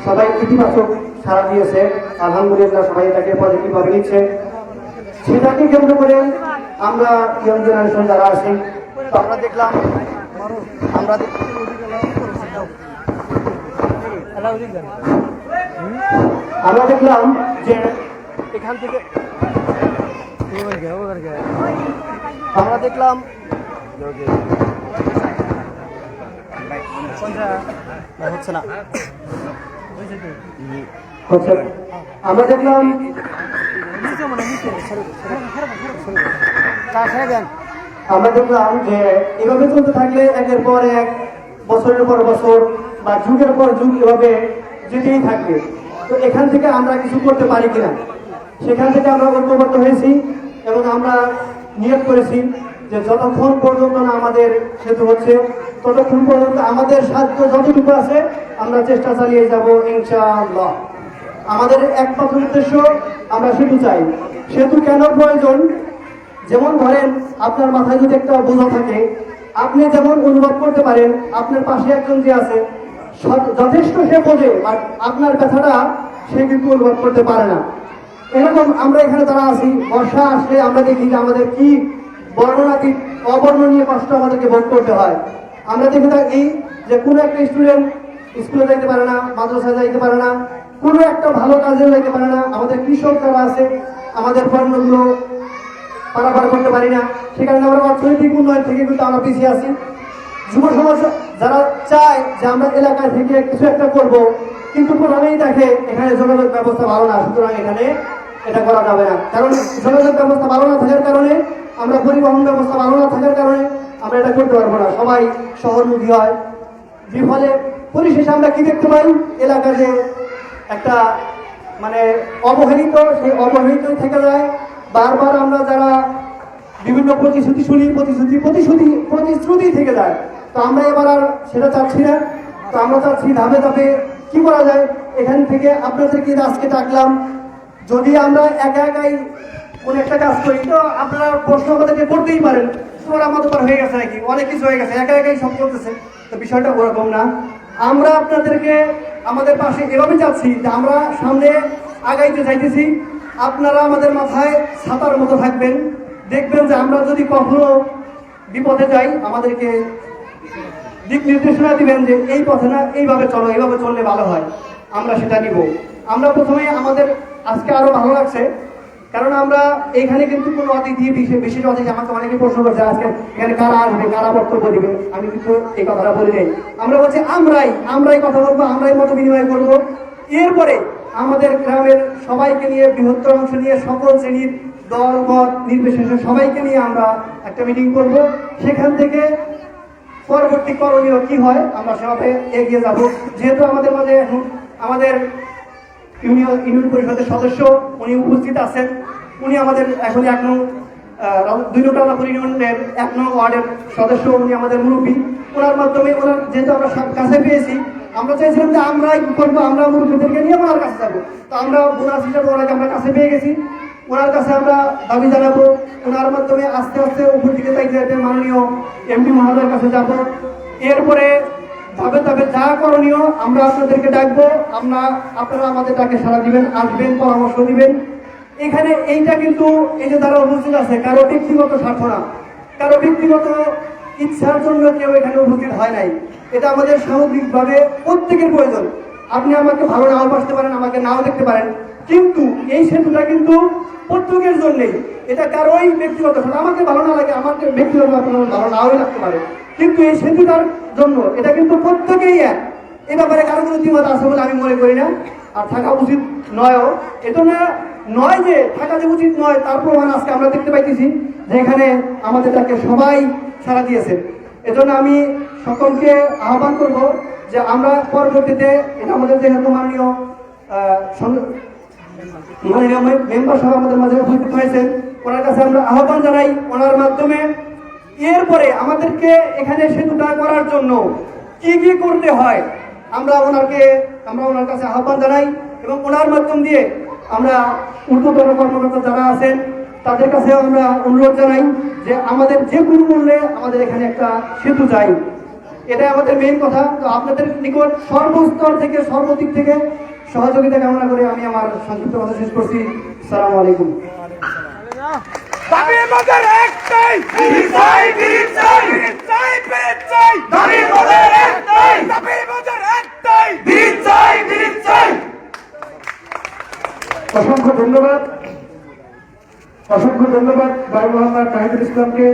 সবাই ইতিবাচক সাড়া দিয়েছে, আলহামদুলিল্লাহ সবাই এটাকে পজিটিভ ভাবে নিচ্ছে। সেটাকে কেন্দ্র করে আমরা ইয়ং জেনারেশন যারা আছি, তো আমরা দেখলাম যে এখান থেকে আমরা দেখলাম হচ্ছে না আমরা দেখলাম যে এভাবে চলতে থাকলে একের পর এক, বছরের পর বছর বা যুগের পর যুগ এভাবে যেতেই থাকবে। তো এখান থেকে আমরা কিছু করতে পারি কিনা, সেখান থেকে আমরা ঐক্যবদ্ধ হয়েছি এবং আমরা নিয়ত করেছি যে যতক্ষণ পর্যন্ত না আমাদের সেতু হচ্ছে ততক্ষণ পর্যন্ত আমাদের সাধ্য যতটুকু আছে আমরা চেষ্টা চালিয়ে যাব ইনশাআল্লাহ। আমাদের একমাত্র উদ্দেশ্য, আমরা সেতু চাই। সেতু কেন প্রয়োজন? যেমন ধরেন আপনার মাথায় যদি একটা বোঝা থাকে, আপনি যেমন অনুভব করতে পারেন আপনার পাশে একজন যে আছে যথেষ্ট সে বোঝে, বাট আপনার ব্যথাটা সে কিন্তু অনুভব করতে পারে না। এরকম আমরা এখানে যারা আছি, বর্ষা আসলে আমরা দেখি যে আমাদের কি বর্ণনাতীত অবর্ণনীয় কষ্ট আমাদেরকে ভোগ করতে হয়। আমরা দেখে থাকি যে কোনো একটা স্টুডেন্ট স্কুলে যাইতে পারে না, মাদ্রাসায় যাইতে পারে না, কোনো একটা ভালো কাজে যাইতে পারে না। আমাদের কৃষক যারা আছে, আমাদের পণ্যগুলো পারাপার করতে পারি না, সেখানে আমরা অর্থনৈতিক উন্নয়ন থেকে কিন্তু আমরা পিছিয়ে আছি। যুব সমাজ যারা চায় যে আমরা এলাকায় থেকে কিছু একটা করব, কিন্তু প্রধানেই দেখে এখানে যোগাযোগ ব্যবস্থা ভালো না, সুতরাং এখানে এটা করা যাবে না। কারণ যোগাযোগ ব্যবস্থা ভালো না থাকার কারণে, আমরা পরিবহন ব্যবস্থা ভালো না থাকার কারণে আমরা এটা করতে পারবো না, সবাই শহরমুখী হয়। ফলে পরিশেষে আমরা কি দেখতে পাই, এলাকা যে একটা মানে অবহেলিত, সেই অবহেলিতই থেকে যায়। বারবার আমরা যারা বিভিন্ন প্রতিশ্রুতি শুনি, প্রতিশ্রুতি থেকে যায়। তো আমরা এবার আর সেটা চাচ্ছি না। তো আমরা চাচ্ছি ধাপে ধাপে কি করা যায়। এখান থেকে আপনাদেরকে আজকে ডাকলাম, যদি আমরা একা একাই কোন একটা কাজ করি, তো আপনারা প্রশ্ন আমাদেরকে করতেই পারেন, তোমার আমাদের পর হয়ে গেছে নাকি, অনেক কিছু হয়ে গেছে, একা একাই সব চলতেছে। তো বিষয়টা ওরকম না। আমরা আপনাদেরকে আমাদের পাশে এভাবে চাচ্ছি যে আমরা সামনে আগাইতে চাইতেছি, আপনারা আমাদের মাথায় ছাতার মতো থাকবেন। দেখবেন যে আমরা যদি কখনো বিপদে যাই, আমাদেরকে দিক নির্দেশনা দিবেন যে এই পথে না, এইভাবে চলো, এইভাবে চললে ভালো হয়, আমরা সেটা নিব। আমরা প্রথমে আমাদের আজকে আরো ভালো লাগছে, কারণ আমরা এখানে কিন্তু কোনো অতিথি, বিশেষ অতিথি, আমাকে অনেকে প্রশ্ন করছে আজকে এখানে কারা আসবে, কারা বক্তব্য দিবে। আমি কিন্তু এই কথাটা বলি নাই, আমরা বলছি আমরাই কথা বলবো, আমরাই মত বিনিময় করবো। এরপরে আমাদের গ্রামের সবাইকে নিয়ে, বৃহত্তর অংশ নিয়ে, সকল শ্রেণীর দল মত নির্বিশেষে সবাইকে নিয়ে আমরা একটা মিটিং করব। সেখান থেকে পরবর্তী করণীয় কি হয় আমরা সেভাবে এগিয়ে যাব। যেহেতু আমাদের মাঝে আমাদের ইউনিয়ন পরিষদের সদস্য উনি উপস্থিত আছেন, উনি আমাদের এখন 1 নং 2 নং টালাপুর ইউনিয়নের 1 নং ওয়ার্ডের সদস্য, উনি আমাদের মুরব্বী। ওনার মাধ্যমে ওনার যেহেতু আমরা কাছে পেয়েছি, আমরা চাইছিলাম যে আমরাই করবো, আমরা মুরব্বীদেরকে নিয়ে ওনার কাছে যাবো। তো আমরা বোনাস হিসাবে ওনাকে আমরা কাছে পেয়ে গেছি, ওনার কাছে আমরা দাবি জানাবো। ওনার মাধ্যমে আস্তে আস্তে উপর দিকে চাইতে মাননীয় এমপি মহোদয়ের কাছে যাব। এরপরে ধাপে ধাপে যা করণীয় আমরা আপনাদেরকে ডাকবো, আপনারা আমাদের ডাকে সাড়া দিবেন, আসবেন, পরামর্শ দিবেন। এখানে এইটা কিন্তু এই যে যারা উপস্থিত আছে, কারো ব্যক্তিগত স্বার্থ না, কারো ব্যক্তিগত ইচ্ছার জন্য কেউ এখানে উপস্থিত হয় নাই। এটা আমাদের সামগ্রিকভাবে প্রত্যেকের প্রয়োজন। আপনি আমাকে ভালো নাও বাসতে পারেন, আমাকে নাও দেখতে পারেন, কিন্তু এই সেতুটা কিন্তু প্রত্যেকের জন্যই। এটা কারোই ব্যক্তিগত, আমাকে ভালো না লাগে, আমাকে ব্যক্তিগত আপনার ভালো নাও লাগতে পারে, কিন্তু এই সেতুটার জন্য এটা কিন্তু প্রত্যেকেই এক। এ ব্যাপারে কারো কোনো দ্বিমত আছে বলে আমি মনে করি না, আর থাকা উচিত নয়ও। এটা নয় যে থাকা যে উচিত নয়, তার প্রমাণ আজকে আমরা দেখতে পাইতেছি যে এখানে আমাদের তাকে সবাই সাড়া দিয়েছে। এজন্য আমি সকলকে আহ্বান করব যে আমরা পরবর্তীতে, এটা আমাদের যেহেতু মাননীয় মেম্বার সাহেব আমাদের মাঝে উপস্থিত হয়েছেন, ওনার কাছে আমরা আহ্বান জানাই ওনার মাধ্যমে। এরপরে আমাদেরকে এখানে সেতুটা করার জন্য কি কি করতে হয় আমরা ওনার কাছে আহ্বান জানাই, এবং ওনার মাধ্যম দিয়ে আমরা ঊর্ধ্বতন কর্মকর্তা যারা আছেন তাদের কাছে আমরা অনুরোধ জানাই যে আমাদের যে কোনো মূল্যে আমাদের এখানে একটা সেতু চাই, এটাই আমাদের মেইন কথা। তো আপনাদের নিকট সর্বস্তর থেকে সর্বদিক থেকে সহযোগিতা কামনা করে আমি আমার সংক্ষিপ্ত কথা শেষ করছি। আসসালামু আলাইকুম। দাবি আমাদের একটাই, বিরিজ চাই, বিরিজ চাই, বিরিজ চাই, বিরিজ চাই। দাবি আমাদের একটাই, দাবি আমাদের একটাই, বিরিজ চাই, বিরিজ চাই। অসংখ্য ধন্যবাদ, অসংখ্য ধন্যবাদ ভাই মোহাম্মদ তাহিদুল ইসলামকে।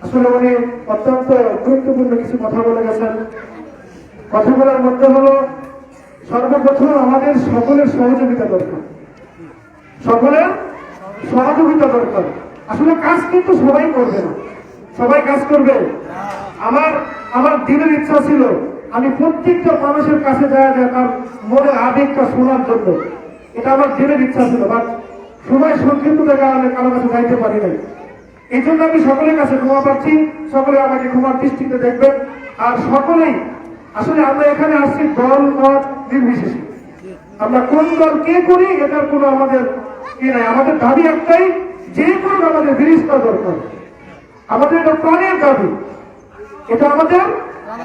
আসলে উনি অত্যন্ত গুরুত্বপূর্ণ কিছু কথা বলে গেছেন। কথা বলার মধ্যে হলো সর্বপ্রথম আমাদের সকলের সহযোগিতা দরকার, সকলের সহযোগিতা দরকার। আসলে কাজ কিন্তু সবাই করবে না, সবাই কাজ করবে। আমার দিনের ইচ্ছা ছিল আমি প্রত্যেকটা মানুষের কাছে যাওয়া যায় তার মনে আবেগটা শোনার জন্য, এটা আমার দিনের ইচ্ছা ছিল, বাট সময় সংক্ষিপ্ততার কারণে কারো কাছে যাইতে পারি নাই। এই জন্য আমি সকলের কাছে ক্ষমা পাচ্ছি, সকলে আমাকে ক্ষমার দৃষ্টিতে দেখবেন। আর সকলেই আসলে আমরা এখানে আসছি দল মত নির্বিশেষে, আমরা কোন দল কে করি এটার কোনো আমাদের নাই। আমাদের দাবি একটাই, যে কোনো আমাদের ব্রিজটা দরকার, আমাদের এটা প্রাণের দাবি, এটা আমাদের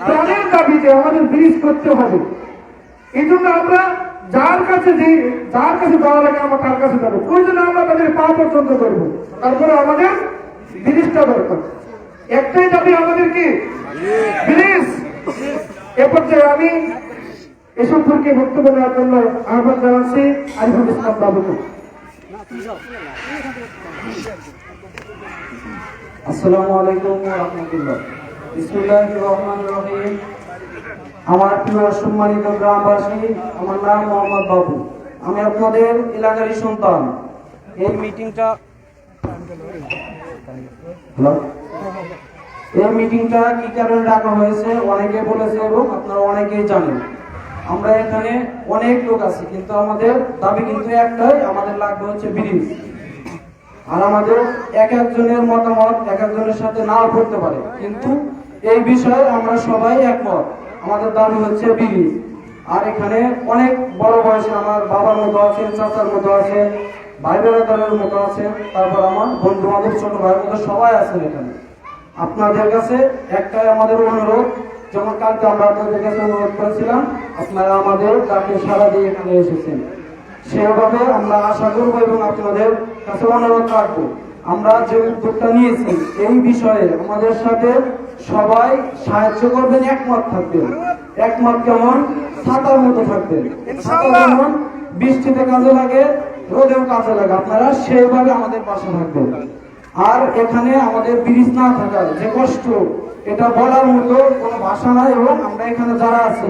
প্রাণের দাবি যে আমাদের ব্রিজ করতে হবে। এই জন্য আমরা যার কাছে যাওয়া লাগে আমরা তার কাছে যাবো, প্রয়োজনে আমরা তাদের পা পর্যন্ত করবো, তারপরে আমাদের ব্রিজটা দরকার। একটাই দাবি আমাদের কি, ব্রিজ। এ পর্যায়ে আমি এ সম্পর্কে বক্তব্য দেওয়ার জন্য আহ্বান জানাচ্ছি আরিফুল ইসলাম বাবুকে। আসসালামু আলাইকুম ওয়া রাহমাতুল্লাহ। বিসমিল্লাহির রহমানির রহিম। আমার প্রিয় সম্মানিত গ্রামবাসী, আমার নাম মোহাম্মদ বাবু, আমি আপনাদের এলাকারই সন্তান। এই মিটিংটা কি কারণে ডাকা হয়েছে অনেকে বলেছে এবং আপনারা অনেকেই জানেন। আমরা এখানে অনেক লোক আছি, কিন্তু আমাদের দাবি কিন্তু একটাই, আমাদের লাগবে হচ্ছে ব্রিজ। আর আমাদের এক একজনের মতামত এক একজনের সাথে নাও পড়তে পারে, কিন্তু এই বিষয়ে আমরা সবাই একমত, আমাদের দাবি হচ্ছে ব্রিজ। আর এখানে অনেক বড় বয়সে আমার বাবার মতো আছেন, চাচার মতো আছে, ভাই বেড়াদারের মতো আছে, তারপর আমার বন্ধু বান্ধব ছোট ভাইয়ের মতো সবাই আছেন এখানে। আপনাদের কাছে একটাই আমাদের অনুরোধ, যেমন কালকে আমরা আপনাদের কাছে অনুরোধ করেছিলাম, আপনারা আমাদের ডাকে সাড়া দিয়ে এখানে এসেছেন, সেভাবে আমরা আশা করবো এবং আপনাদের কাছে অনুরোধ রাখবো। আমরা যে উদ্যোগটা নিয়েছি এই বিষয়ে আমাদের সাথে সবাই সাহায্য করবেন, একমত থাকবেন। একমত কেমন, ছাতার মতো থাকবেন। ছাতা যেমন বৃষ্টিতে কাজে লাগে, রোদেও কাজে লাগে, আপনারা সেইভাবে আমাদের পাশে থাকবেন। আর এখানে আমাদের ব্রিজ না থাকার যে কষ্ট, এটা বলার মতো কোনো ভাষা নাই, এবং আমরা এখানে যারা আছি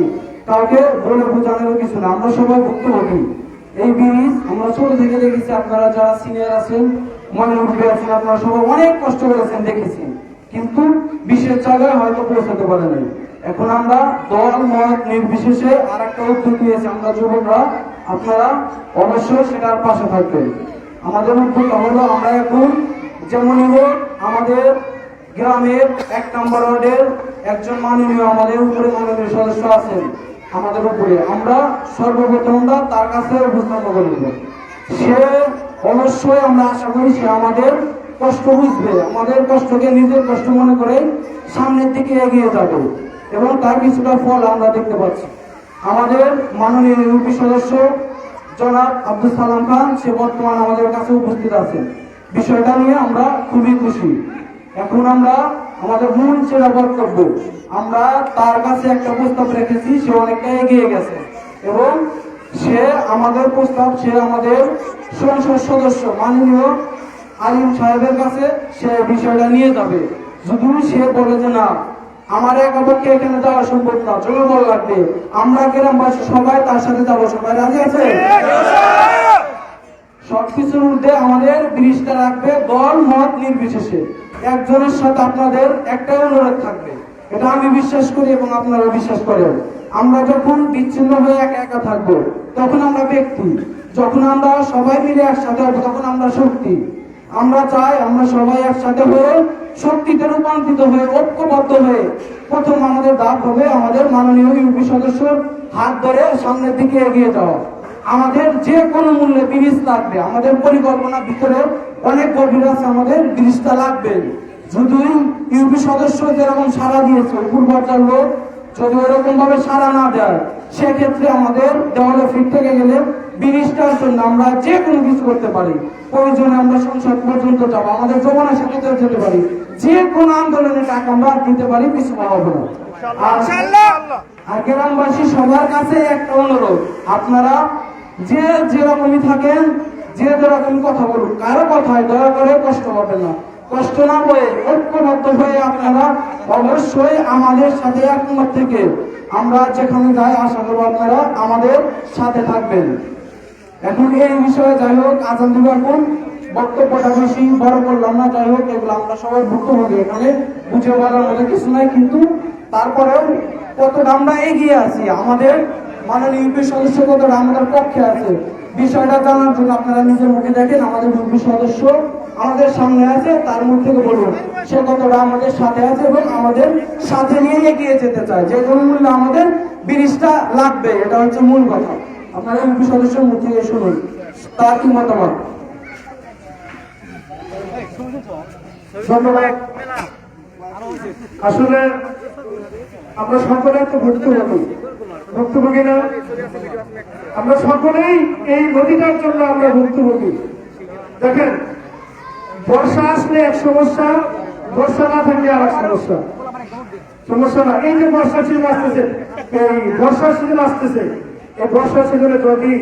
কাউকে বলে বোঝানোর কিছু না, আমরা সবাই ভুক্তভোগী। এই ব্রিজ আমরা ছোট থেকে দেখেছি, আপনারা যারা সিনিয়র আছেন, মনে উঠবে আছেন, আপনারা সবাই অনেক কষ্ট করেছেন দেখেছি, কিন্তু বিশেষ জায়গায় হয়তো পৌঁছাতে পারে নাই। এখন আমরা দল মত নির্বিশেষে আর একটা উদ্যোগ নিয়েছি আমরা যুবকরা, আপনারা অবশ্যই সেটার পাশে থাকবেন। আমাদের উদ্যোগ হলো, আমরা এখন যেমনই হোক আমাদের গ্রামের 1 নম্বর ওয়ার্ডের একজন মাননীয় আমাদের উপরে মাননীয় সদস্য আছেন আমাদের উপরে, আমরা সর্বপ্রথম তার কাছে উপস্থাপন করব। সে অবশ্যই আমরা আশা করি সে আমাদের কষ্ট বুঝবে, আমাদের কষ্টকে নিজের কষ্ট মনে করে সামনের দিকে এগিয়ে যাবে, এবং তার কিছুটা ফল আমরা দেখতে পাচ্ছি। আমাদের মাননীয় ইউপি সদস্য জনাব আব্দুল সালাম খান, সে বর্তমান আমাদের কাছে উপস্থিত আছেন। বিষয়টা নিয়ে আমরা খুবই খুশি। এখন আমরা আমাদের মূল যেটা বক্তব্য, আমরা তার কাছে একটা প্রস্তাব রেখেছি, সে অনেকটা এগিয়ে গেছে, এবং সে আমাদের প্রস্তাব সে আমাদের সংসদ সদস্য মাননীয় আলিম সাহেবের কাছে সে বিষয়টা নিয়ে যাবে। যদি সে বলে যে না, আমার একা পক্ষে এখানে যাওয়া সম্ভব না, জনবল লাগবে, আমরা গ্রামবাসী সবাই তার সাথে যাবো, সবাই রাজি আছে? সবকিছুর মধ্যে আমাদের ব্রিজটা রাখবে দল মত নির্বিশেষে। একজনের সাথে আপনাদের একটাই অনুরোধ থাকবে, এটা আমি বিশ্বাস করি এবং আপনারা বিশ্বাস করেন। আমরা যখন বিচ্ছিন্ন হয়ে একা একা থাকবো তখন আমরা ব্যক্তি, যখন আমরা সবাই মিলে একসাথে হবো তখন আমরা শক্তি। আমরা চাই আমরা সবাই একসাথে হয়ে শক্তিতে রূপান্তরিত হয়ে ঐক্যবদ্ধ হয়ে প্রথম আমাদের ধাপ হবে আমাদের মাননীয় ইউপি সদস্যর হাত ধরে সামনের দিকে এগিয়ে যাওয়া। আমাদের যে কোনো মূল্যে ব্রিজ লাগবে, আমাদের পরিকল্পনার ভিতরে অনেক গভীর আছে, আমাদের ব্রিজটা লাগবে। যদি ইউপি সদস্য যেরকম সাড়া দিয়েছে, উপর পর্যায়ের লোক যদি ওরকম ভাবে সাড়া না দেয়, সেক্ষেত্রে আমাদের দেওয়ালে ফিট থেকে গেলে ব্রিজটার জন্য আমরা যে কোনো কিছু করতে পারি। প্রয়োজনে আমরা সংসদ পর্যন্ত যাবো, আমাদের যমুনা সেতুতে যেতে পারি, যে কোনো আন্দোলনের টাকা আমরা দিতে পারি, কিছু হবে না। আর গ্রামবাসী সবার কাছে একটা অনুরোধ, আপনারা যে যেরকমই থাকেন, যে যেরকম কথা বলুন, কারো কথায় দয়া করে কষ্ট হবে না, কষ্ট না হয়ে ঐক্যবদ্ধ হয়ে আপনারা অবশ্যই আমাদের সাথে একমত থেকে আমরা যেখানে যাই, আশা করবো আপনারা আমাদের সাথে থাকবেন। এখন এই বিষয়ে যাই হোক, আজান দিব, এখন বক্তব্যটা বেশি বড় করলাম না, যাই হোক এগুলো আমরা সবাই ভুক্তভোগী, এখানে বুঝে বলার মতো কিছু নাই। কিন্তু তারপরেও কতটা আমরা এগিয়ে আছি, আমাদের মাননীয় ইউপি সদস্য কতটা আমাদের পক্ষে আছে, বিষয়টা জানার জন্য আপনারা নিজের মুখে দেখেন। আমাদের ইউপি সদস্য আমাদের সামনে আছে, তার মুখ থেকে বলুন সে কতটা আমাদের সাথে আছে এবং আমাদের সাথে নিয়ে এগিয়ে যেতে চায়। যে কোনো মূল্যে আমাদের ব্রিজটা লাগবে, এটা হচ্ছে মূল কথা। আপনারা ইউপি সদস্যের মুখ থেকে শুনুন তার কি মতামত। ধন্যবাদ। আসলে আমরা সকলে তো ভুক্তভোগী না, আমরা সকলেই এই নদীটার জন্য আমরা ভুক্তভোগী। দেখেন, বর্ষা আসলে এক সমস্যা, বর্ষা না থাকলে আর এক সমস্যা না। এই যে বর্ষা সিজন আসতেছে, এই বর্ষা সিজন আসতেছে, এই বর্ষা সিজনে যদি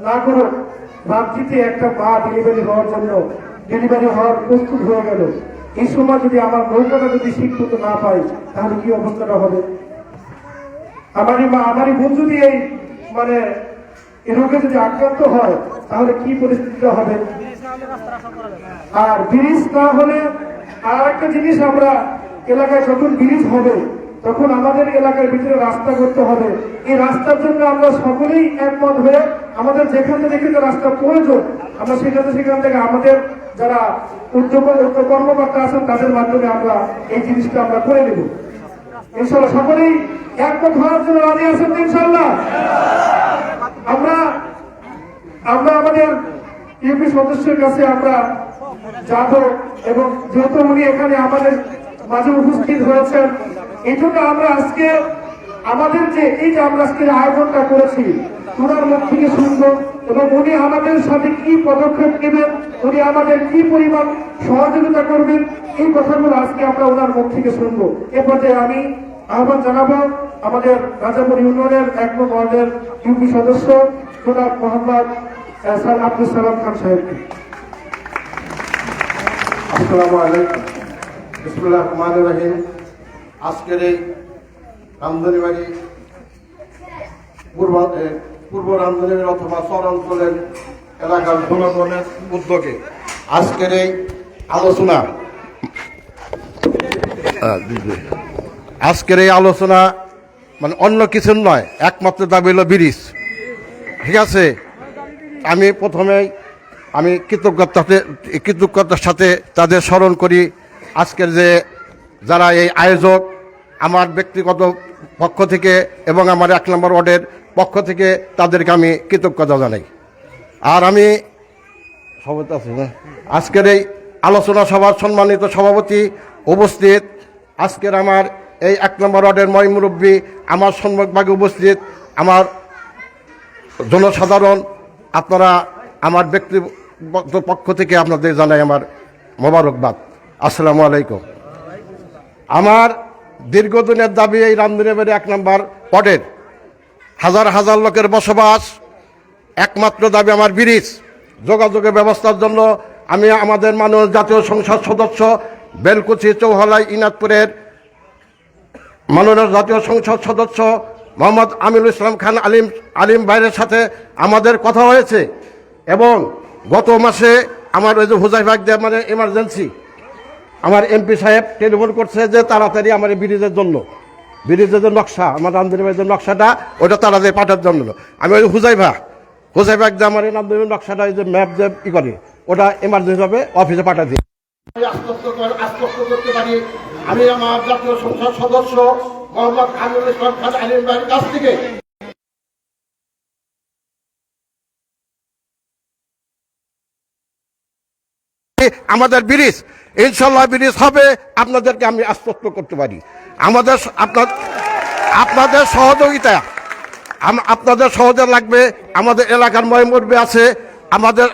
না করো রাত্রিতে একটা মা ডেলিভারি হওয়ার জন্য ডেলিভারি হওয়ার প্রস্তুত হয়ে গেল, এই সময় যদি আমার নৌকাটা যদি শিক্ষিত না পাই, তাহলে কি অবস্থাটা হবে? আমারই মা, আমারই বোন যদি এই মানে এই রোগে যদি আক্রান্ত হয়, তাহলে কি পরিস্থিতিটা হবে? আর ব্রিজ না হলে আর একটা জিনিস, আমরা এলাকায় যখন ব্রিজ হবে, তখন আমাদের এলাকার ভিতরে রাস্তা করতে হবে। এই রাস্তার জন্য আমরা সকলেই একমত হয়ে আমাদের যেখান থেকে রাস্তা প্রয়োজন, আমরা সেখান থেকে আমাদের যারা উদ্যোগ কর্মকর্তা আছেন তাদের মাধ্যমে আমরা এই জিনিসটা আমরা করে নেব ইনশাল্লাহ। সকলেই একমত হওয়ার জন্য রাজি আছেন ইনশাল্লাহ? আমরা আমাদের ইউপি সদস্যের কাছে আমরা যাব, এবং যেহেতু উনি এখানে আমাদের মাঝে উপস্থিত হয়েছেন, এই জন্য আমরা আজকে আমাদের যে এই যে আমরা আজকে আয়োজনটা করেছি, ওনার মুখ থেকে শুনবো এবং উনি আমাদের সাথে কি পদক্ষেপ নেবেন, উনি আমাদের কি পরিমাণ সহযোগিতা করবেন, এই কথাগুলো আজকে আমরা ওনার মুখ থেকে শুনবো। এ পর্যায়ে আমি আহ্বান জানাবো আমাদের রাজাপুর ইউনিয়নের ১ নং ওয়ার্ডের ইউপি সদস্য জনাব মোহাম্মদ স্যার আব্দুল সালাম খান সাহেবকে। আসসালামু আলাইকুম, বিসমিল্লাহির রহমানির রহিম। আজকের এই রামধনীবাড়ি পূর্ব রামধনীর অথবা চর অঞ্চলের এলাকার জনগণের উদ্যোগে আজকের এই আলোচনা মানে অন্য কিছু নয়, একমাত্র দাবি হলো ব্রিজ। ঠিক আছে, আমি প্রথমেই কৃতজ্ঞতার সাথে তাদের স্মরণ করি। আজকের যে যারা এই আয়োজক, আমার ব্যক্তিগত পক্ষ থেকে এবং আমার ১ নম্বর ওয়ার্ডের পক্ষ থেকে তাদেরকে আমি কৃতজ্ঞতা জানাই। আর আমি আজকের এই আলোচনা সভার সম্মানিত সভাপতি উপস্থিত, আজকের আমার এই ১ নম্বর ওয়ার্ডের মুরব্বী, আমার সম্মুখভাগে উপস্থিত আমার জনসাধারণ, আপনারা আমার ব্যক্তিগত পক্ষ থেকে আপনাদের জানাই আমার মোবারকবাদ। আসসালামু আলাইকুম। আমার দীর্ঘদিনের দাবি, এই রামধনীবাড়ি ১ নম্বর ওয়ার্ডের হাজার হাজার লোকের বসবাস, একমাত্র দাবি আমার ব্রিজ। যোগাযোগের ব্যবস্থার জন্য আমি আমাদের মাননীয় জাতীয় সংসদ সদস্য বেলকুচি চৌহালাই ইনাদপুরের মাননীয় জাতীয় সংসদ সদস্য মোহাম্মদ আমিনুল ইসলাম খান আলিম ভাইয়ের সাথে আমাদের কথা হয়েছে, এবং গত মাসে আমার ওই যে হুজাইফা দিয়ে মানে এমার্জেন্সি আমার এমপি সাহেব টেলিফোন করছে যে তাড়াতাড়ি আমার এই ব্রিজের যে নকশা, আমার রামধনীবাড়ির যে নকশাটা, ওটা তাড়াতাড়ি পাঠার জন্য। আমি ওই হুজাইফা দিয়ে আমার এই রামধনীবাড়ির নকশাটা, এই যে ম্যাপ যে করে, ওটা এমার্জেন্সিভাবে অফিসে পাঠা দিই। আশ্বস্ত করতে পারি, আমি আমার জাতীয় সংসদ সদস্য মোহাম্মদ আমিনুল ইসলাম খান আলিম ভাইয়ের কাছ থেকে আমাদের ব্রিজ, ইনশাল্লাহ ব্রিজ হবে, আপনাদেরকে আমি আশ্বস্ত করতে পারি। আমাদের আপনাদের সহযোগিতা, আপনাদের সহযোগিতা লাগবে। আমাদের এলাকার ময়মুরবি আছে, আমাদের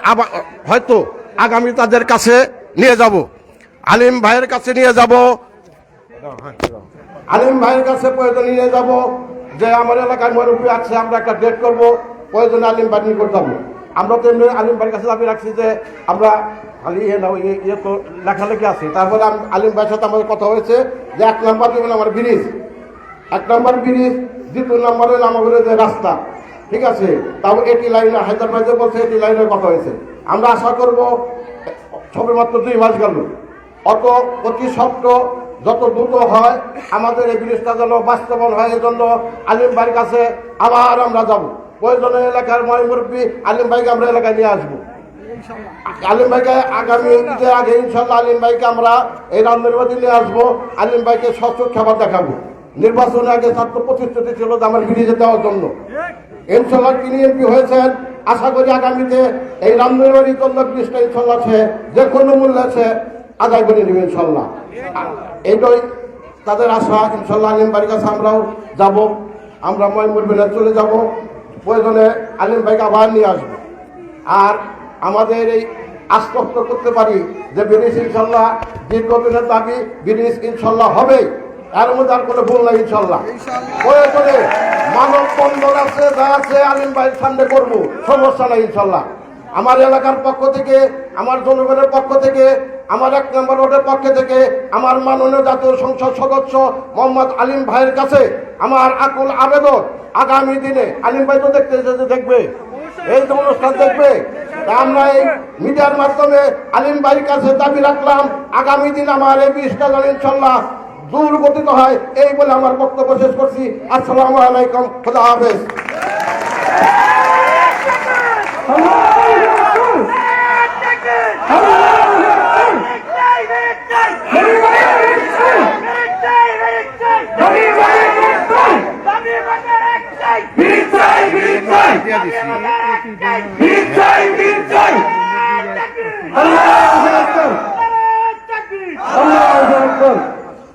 হয়তো আগামী তাদের কাছে নিয়ে যাব, আলিম ভাইয়ের কাছে নিয়ে যাব, আলিম ভাইয়ের কাছে প্রয়োজন নিয়ে যাব যে আমার এলাকার ময়মুরবি আছে, আমরা একটা ডেট করব, প্রয়োজনে আলিম ভাই নিয়ে করে যাবো। আমরা তো এমনি আলিম ভাইয়ের কাছে দাবি রাখছি যে আমরা খালি ইয়ে তো লেখালেখি আছে। তারপরে আলিম ভাইয়ের সাথে আমাদের কথা হয়েছে যে 1 নম্বর দেবেন আমার ব্রিজ, 1 নম্বর ব্রিজ, 2 নম্বর হলো আমাদের যে রাস্তা, ঠিক আছে। তারপর এটি লাইনে হায়দ্রাবাদে বলছে এটি লাইনের কথা হয়েছে। আমরা আশা করব সবে মাত্র 2 মাস গেল, অতি সত্ত্ব যত দ্রুত হয় আমাদের এই ব্রিজটা যেন বাস্তবায়ন হয়, এই জন্য আলিম ভাইয়ের কাছে আবার আমরা যাব। প্রয়োজনে এলাকার ময়মুরবি আলিম ভাইকে আমরা এলাকায় নিয়ে আসবো। আলিম ভাইকে আগামী ঈদের আগে ইনশাল্লাহ আলিম ভাইকে আমরা এই রামনির্বাচনে নিয়ে আসবো। আলিম ভাইকে স্বচ্ছ খাবার দেখাবো। নির্বাচনের আগে ছাত্র প্রতিশ্রুতি ছিল যে আমার ব্রিজে দেওয়ার জন্য। ইনশাল্লাহ তিনি এমপি হয়েছেন, আশা করি আগামীতে এই রামনির্বাচনের জন্য ব্রিজটা ইনশাল্লাহ সে যে কোনো মূল্যে সে আদায় করে নেবে ইনশাল্লাহ। এইটাই তাদের আশা। ইনশাল্লাহ আলিম ভাইয়ের কাছে আমরাও যাব, আমরা ময়মুরবিলে চলে যাব, প্রয়োজনে আলিম ভাইকে আবার নিয়ে আসবো। আর আমাদের এই আশ্বস্ত করতে পারি যে ব্রিজ ইনশাল্লাহ দীর্ঘদিনের দাবি, ব্রিজ ইনশাল্লাহ হবে, এর মধ্যে আর কোনো ভুল নাই ইনশাল্লাহ। প্রয়োজনে মানব বন্ধন আছে, যা আছে আলিম ভাইয়ের সামনে করবো, সমস্যা নাই ইনশাল্লাহ। আমার এলাকার পক্ষ থেকে, আমার জনগণের পক্ষ থেকে, আমার 1 নম্বর ওয়ার্ডের পক্ষ থেকে, আমার মাননীয় জাতীয় সংসদ সদস্য মোহাম্মদ আলিম ভাইয়ের কাছে আমার আকুল আবেদন, আগামী দিনে আলিম ভাই তো দেখবে, এই তো অনুষ্ঠান দেখবে, আমরা এই মিডিয়ার মাধ্যমে আলিম ভাইয়ের কাছে দাবি রাখলাম আগামী দিন আমার এই ব্রিজটা যেন ইনশাল্লাহ দুর্গঠিত হয়, এই বলে আমার বক্তব্য শেষ করছি। আসসালামু আলাইকুম, খোদা হাফেজ।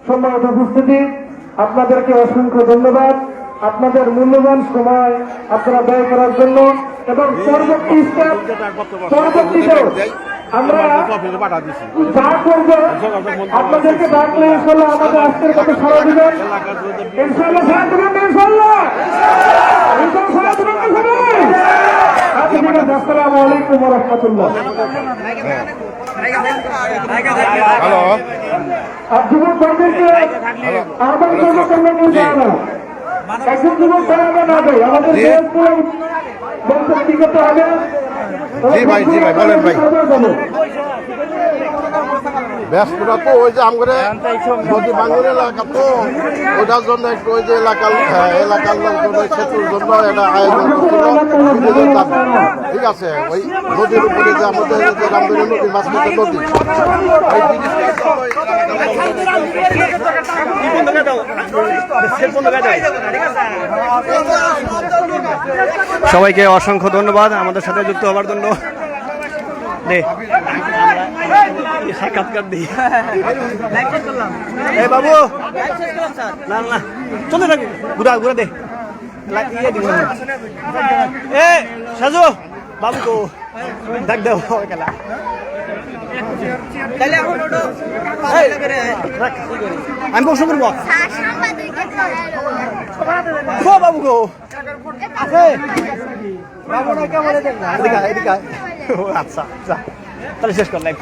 সম্মানিত উপস্থিতি, আপনাদেরকে অসংখ্য ধন্যবাদ আপনাদের মূল্যবান সময় আপনারা ব্যয় করার জন্য। এবং পরবর্তীতে আমরা যা করবো আপনাদেরকে ডাকলে ইনশাল্লাহ আমাদের আজকের কথা সারা দিবেন, ইনশাল্লাহ সারা দিবেন, ইনশাল্লাহ সারা দিবেন। আসসালামু আলাইকুম ওয়া রাহমাতুল্লাহ। আর যুবক ভাইদেরকে আহ্বান করবো তোমরা কেউ যাও না, একজন যুবক ভাই আমরা না যাই, আমাদের বলতে কি করতে হবে। জি ভাই, জি ভাই, বলেন ভাই। ব্যস্ততা তো ওই যে আমাদের নদী ভাঙনের এলাকা, তো ওটার জন্য একটু ওই যে এলাকার লোকজনের সেতুর জন্য এটা আয়োজন করছিল। ঠিক আছে, ওই নদীর উপরে যে আমাদের যে রামদুরি নদীর মাঝখানে নদী, ওই সবাইকে অসংখ্য ধন্যবাদ আমাদের সাথে যুক্ত হওয়ার জন্য। সাক্ষাৎকার দিই বাবু, না না চলে থাকি, ঘুরা ঘুরা দে এ সাজু বাবু তো ডাক দেব খেলা আমি বসে করবো বাবু গো আছে বাবু না কেমন এদিকে আচ্ছা তাহলে শেষ করলাম।